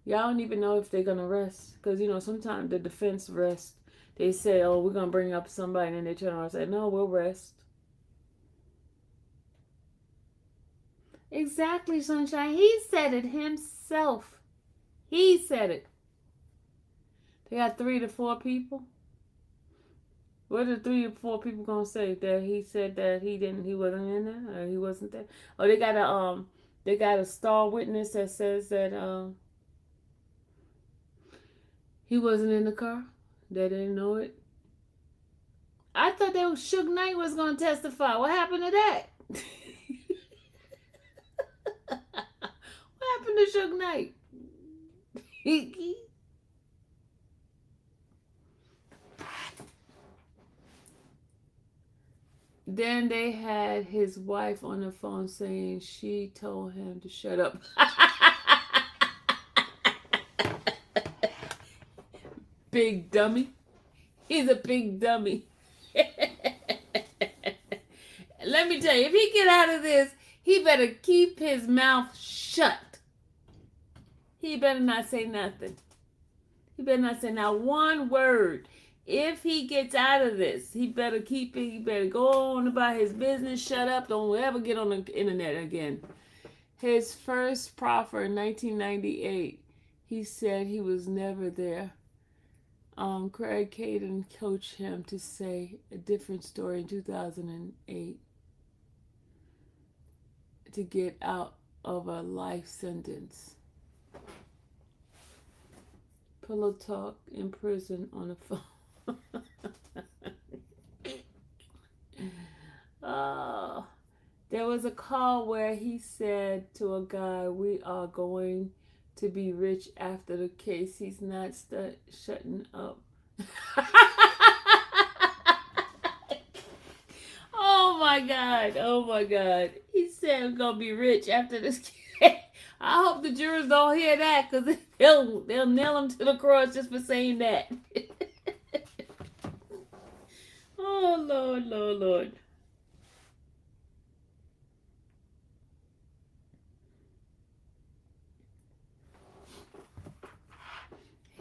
Y'all don't even know if they're going to rest. Because, sometimes the defense rests. They say, oh, we're going to bring up somebody. And then they turn around and say, no, we'll rest. Exactly, Sunshine. He said it himself. He said it. They got 3 to 4 people. What are 3 to 4 people gonna say? That he said that he wasn't in there, or he wasn't there? Oh, they got a star witness that says that he wasn't in the car. They didn't know it. I thought that Suge Knight was gonna testify. What happened to that? What happened to Suge Knight? Then they had his wife on the phone saying she told him to shut up. Big dummy. He's a big dummy. Let me tell you, if he get out of this, he better keep his mouth shut. He better not say nothing. He better not say not one word. If he gets out of this, he better keep it. He better go on about his business. Shut up. Don't ever get on the internet again. His first proffer in 1998, he said he was never there. Craig Caden coached him to say a different story in 2008 to get out of a life sentence. Pillow talk in prison on the phone. There was a call where he said to a guy, we are going to be rich after the case. He's not shutting up. Oh Oh my God. Oh my God. He said I'm gonna be rich after this case. I hope the jurors don't hear that, because they'll nail him to the cross just for saying that. Oh Lord, Lord, Lord.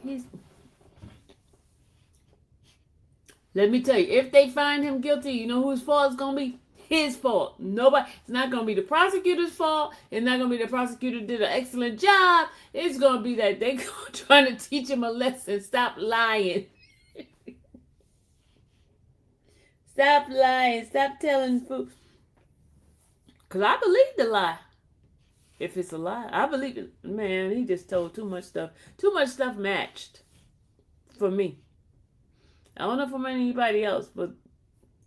He's. Let me tell you, if they find him guilty, you know whose fault it's gonna be? His fault. Nobody. It's not gonna be the prosecutor's fault. It's not gonna be the prosecutor did an excellent job. It's gonna be that they trying to teach him a lesson. Stop lying. Stop lying. Stop telling food. Cause I believe the lie. If it's a lie, I believe it. Man, he just told too much stuff. Too much stuff matched for me. I don't know from anybody else, but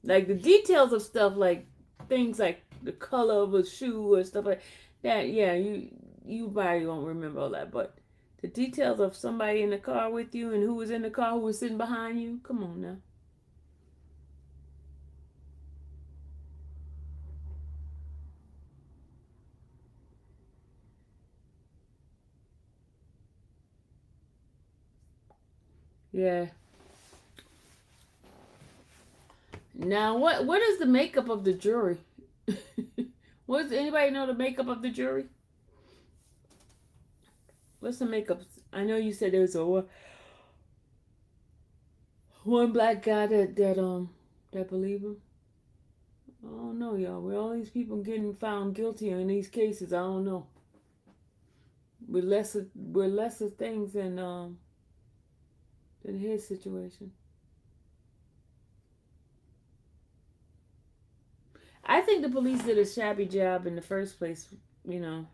like the details of stuff, like things like the color of a shoe or stuff like that. Yeah, you probably won't remember all that, but the details of somebody in the car with you and who was in the car, who was sitting behind you. Come on now. Yeah. Now, what is the makeup of the jury? What does anybody know the makeup of the jury? What's the makeup? I know you said there was a one black guy that believe him. I don't know, y'all. With all these people getting found guilty in these cases, I don't know. With lesser things than his situation. I think the police did a shabby job in the first place, you know.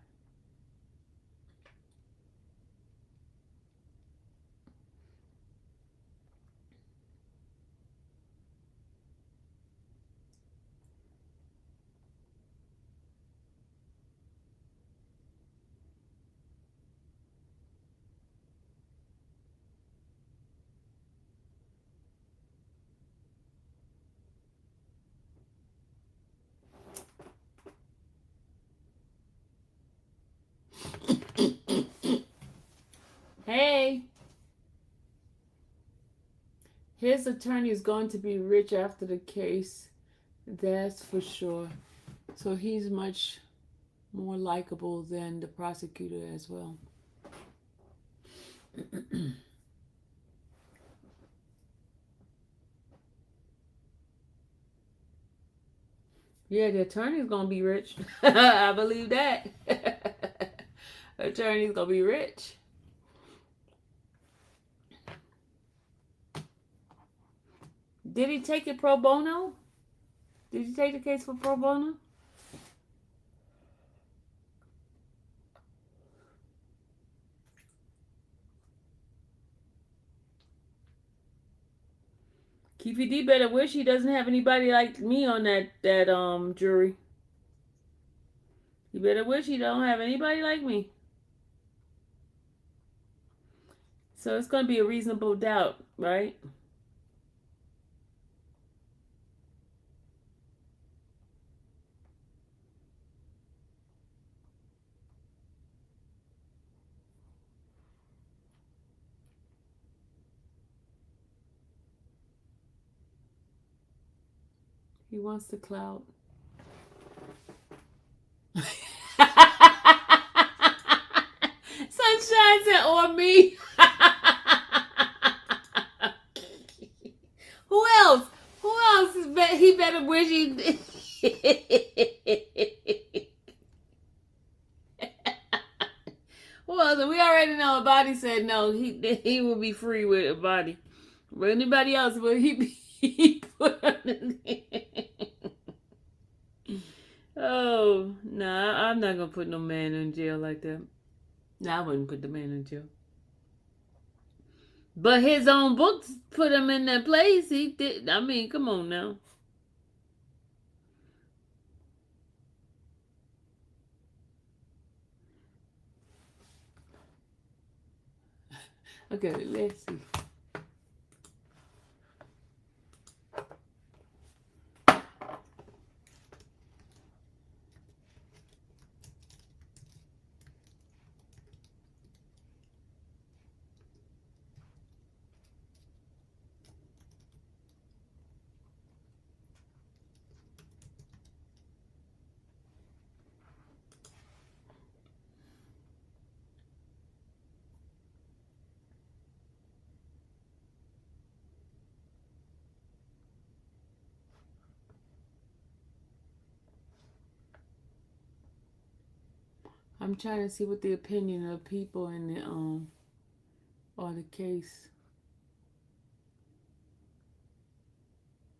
Hey, his attorney is going to be rich after the case. That's for sure. So he's much more likable than the prosecutor as well. Yeah, the attorney's gonna be rich. I believe that. The attorney's gonna be rich. Did he take it pro bono? Did he take the case for pro bono? Keefy D better wish he doesn't have anybody like me on that jury. He better wish he don't have anybody like me. So it's gonna be a reasonable doubt, right? He wants the clout. Sunshine said, or me. Who else? Who else is he better wish he Who else? We already know Abadi said no, he will be free with Abadi. But anybody else will he put on the Oh, nah, I'm not gonna put no man in jail like that. Nah, I wouldn't put the man in jail. But his own books put him in that place. He did. I mean, come on now. Okay, let's see. I'm trying to see what the opinion of people in the or the case.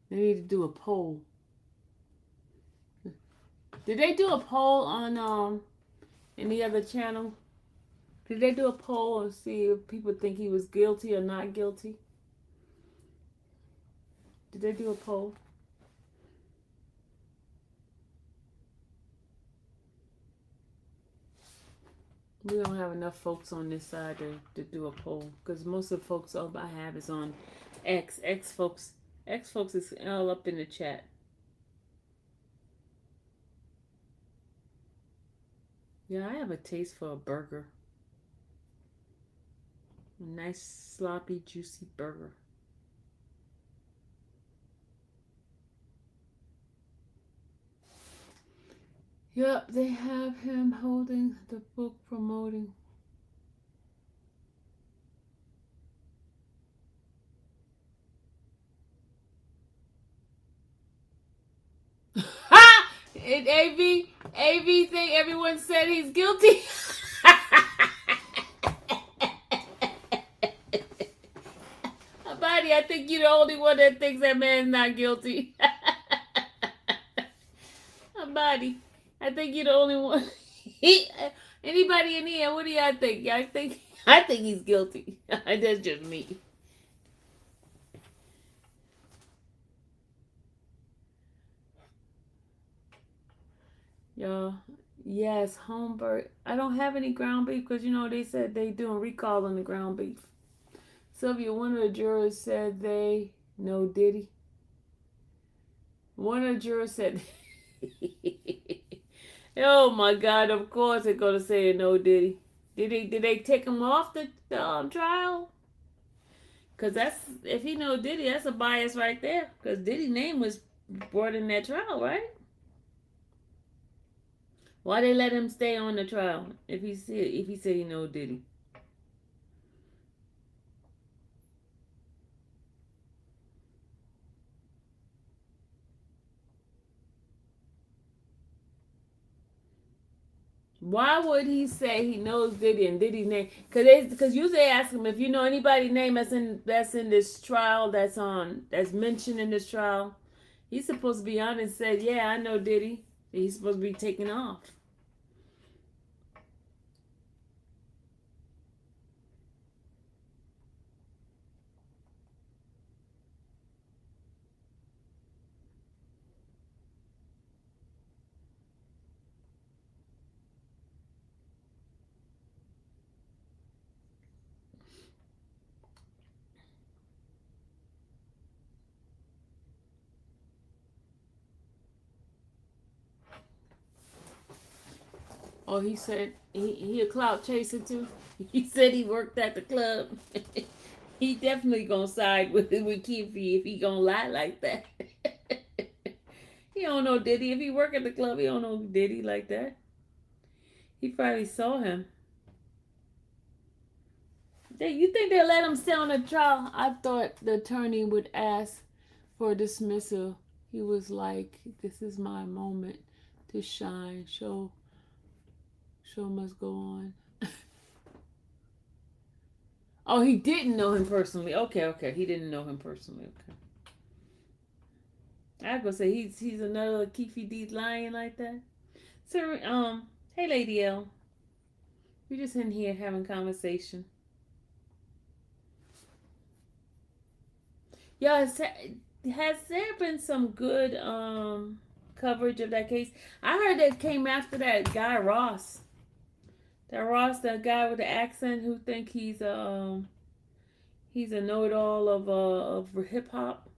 They need to do a poll. Did they do a poll on any other channel? Did they do a poll and see if people think he was guilty or not guilty? Did they do a poll? We don't have enough folks on this side to do a poll because most of the folks all I have is on X. X folks is all up in the chat. Yeah, I have a taste for a burger. A nice, sloppy, juicy burger. Yep, they have him holding the book promoting. Ha! In AV thing, everyone said he's guilty. Buddy, I think you're the only one that thinks that man's not guilty. Buddy, I think you're the only one. Anybody in here, what do y'all think? I think he's guilty. That's just me. Y'all, yes, Holmberg. I don't have any ground beef because they said they doing recall on the ground beef. Sylvia, one of the jurors said they know Diddy. One of the jurors said, "Oh my God! Of course they're gonna say no Diddy. Did they take him off the trial? Cause that's if he know Diddy, that's a bias right there. Cause Diddy's name was brought in that trial, right? Why they let him stay on the trial if he said he know Diddy?" Why would he say he knows Diddy and Diddy's name? Because usually they ask him if you know anybody's name that's in this trial that's mentioned in this trial. He's supposed to be honest and said, "Yeah, I know Diddy." He's supposed to be taken off. Oh, he said he a clout chaser too. He said he worked at the club. He definitely gonna side with Keefe if he gonna lie like that. He don't know Diddy. If he work at the club, he don't know Diddy like that. He probably saw him. You think they let him stay on the trial? I thought the attorney would ask for dismissal. He was like, "This is my moment to shine. Show must go on." Oh, he didn't know him personally. Okay. He didn't know him personally. Okay. I was gonna say he's another Keefe D lying like that. So hey Lady L. We're just in here having conversation. Yeah, has there been some good coverage of that case? I heard that came after that guy Ross. The guy with the accent who think he's a know-it-all of hip hop.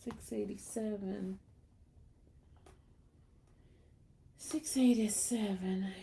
$687. $687.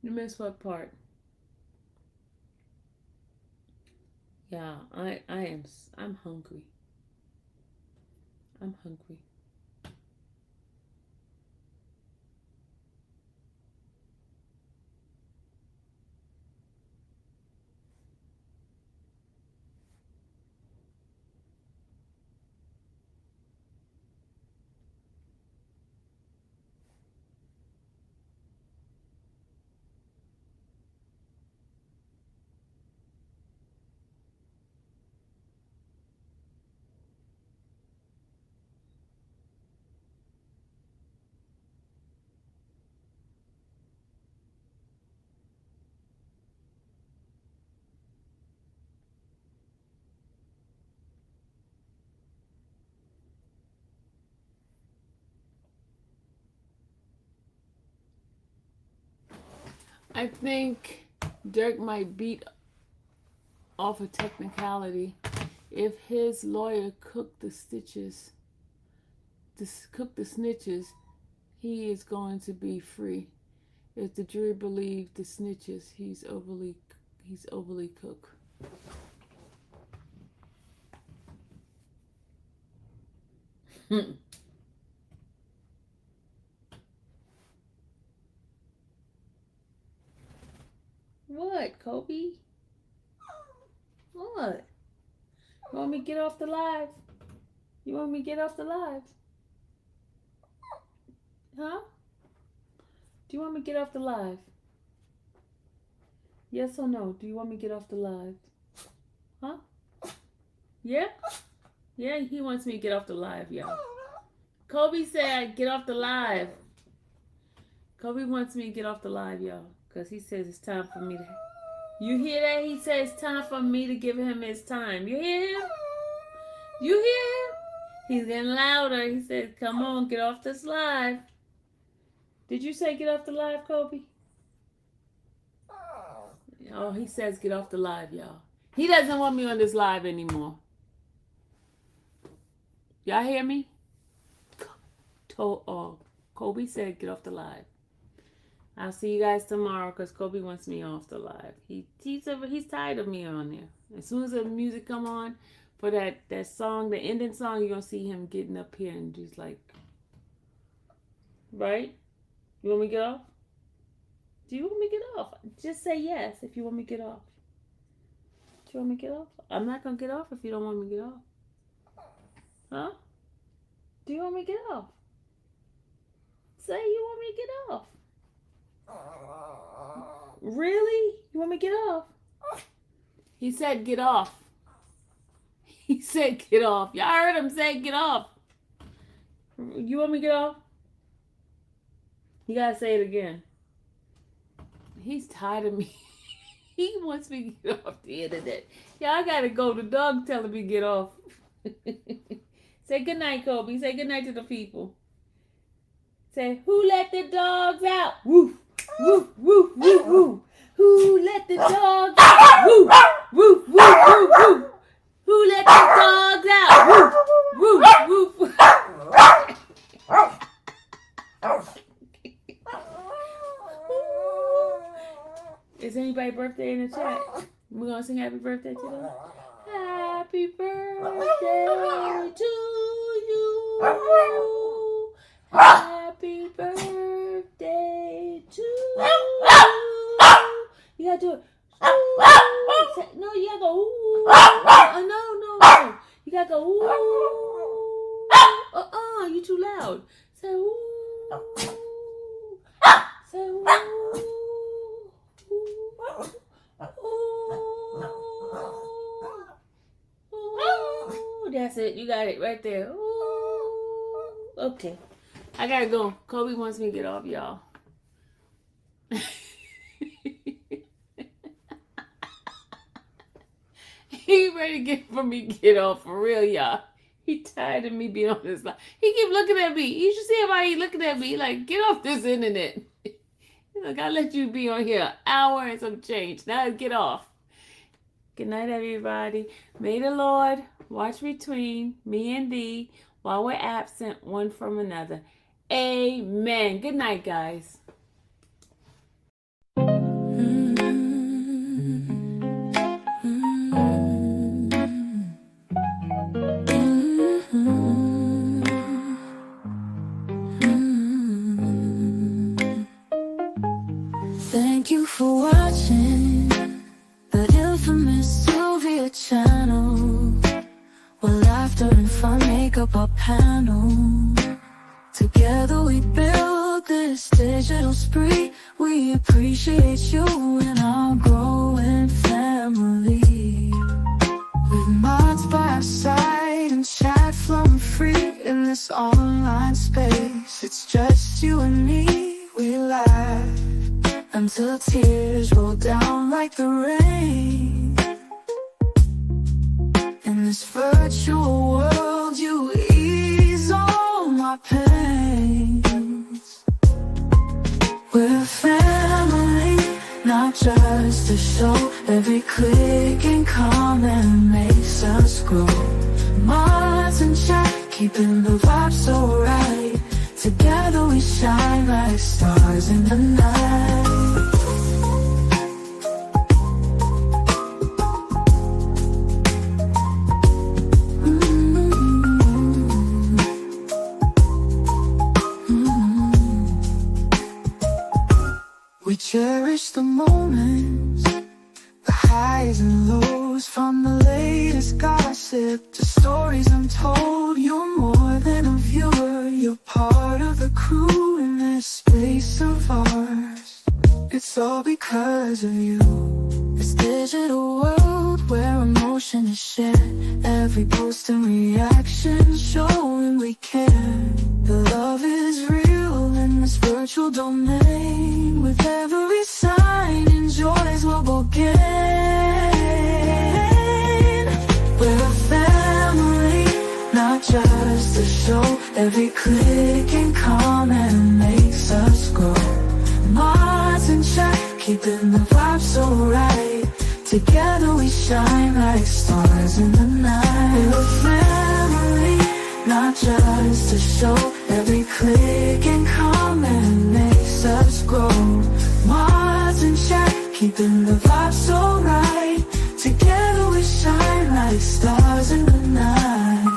You missed what part? Yeah, I'm hungry. I'm hungry. I think Dirk might beat off a technicality if his lawyer cooked the snitches. He is going to be free. If the jury believed the snitches, he's overly cooked. What, Kobe? What? You want me to get off the live? You want me to get off the live? Huh? Do you want me to get off the live? Yes or no? Do you want me to get off the live? Huh? Yeah? Yeah, he wants me to get off the live, y'all. Kobe said get off the live. Kobe wants me to get off the live, y'all. Because he says it's time for me to... You hear that? He says it's time for me to give him his time. You hear him? You hear him? He's getting louder. He said, come on, get off this live. Did you say get off the live, Kobe? Oh, he says get off the live, y'all. He doesn't want me on this live anymore. Y'all hear me? Kobe said get off the live. I'll see you guys tomorrow because Kobe wants me off the live. He's tired of me on there. As soon as the music come on for that song, the ending song, you're going to see him getting up here and just like, right? You want me to get off? Do you want me to get off? Just say yes if you want me to get off. Do you want me to get off? I'm not going to get off if you don't want me to get off. Huh? Do you want me to get off? Say you want me to get off. Really? You want me to get off? He said get off. He said get off. Y'all heard him say get off. You want me to get off? You gotta say it again. He's tired of me. He wants me to get off the internet. Yeah, I gotta go. The dog telling me to get off. Say good night, Kobe. Say good night to the people. Say, who let the dogs out? Woof, woof, woof, woof, woof. Who let the dogs out? Woof, woof, woof, woof, woof. Who let the dogs out? Woof, woof, woof. Is anybody's birthday in the chat? We're gonna sing happy birthday to them. Happy birthday to you. Happy birthday to you. You gotta do it. No, you gotta go. Ooh. No. You gotta go. Ooh. You too loud. Say ooh. Say ooh. Ooh. That's it. You got it right there. Ooh. Okay. I gotta go. Kobe wants me to get off, y'all. He ready to get for me to get off for real, y'all. He tired of me being on this line. He keep looking at me. You should see how he looking at me. Like, get off this internet. Look, I let you be on here an hour and some change. Now get off. Good night, everybody. May the Lord watch between me and thee while we're absent one from another. Amen. Good night, guys. up our panel. Together we build this digital spree. We appreciate you and our growing family. With mods by our side and chat flowing free in this online space. It's just you and me, we laugh until tears roll down like the rain. In this virtual world, you ease all my pains. We're family, not just a show. Every click and comment makes us grow. Mods and chat, keeping the vibe so right. Together we shine like stars in the night. We cherish the moments, the highs and lows, from the latest gossip to stories untold. You're more than a viewer, you're part of the crew in this space of ours. It's all because of you. This digital world where emotion is shared, every post and reaction showing we care. The love is real in this virtual domain. With every sign, enjoys what we'll gain. We're a family, not just a show. Every click and comment makes us grow. Mods and chat, keeping the vibe so right. Together we shine like stars in the night. We're a family, not just a show. Every click and comment makes us grow. Mods and chat, keeping the vibe so right. Together we shine like stars in the night.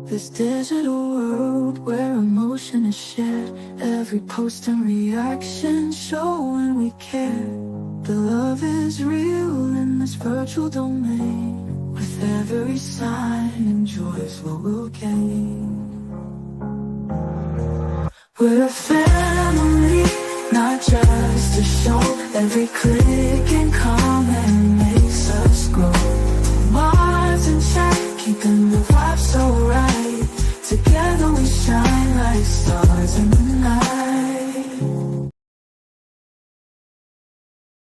This digital world where emotion is shared, every post and reaction showing we care. The love is real in this virtual domain. With every sign, enjoys what we'll gain. We're a family, not just a show. Every click and comment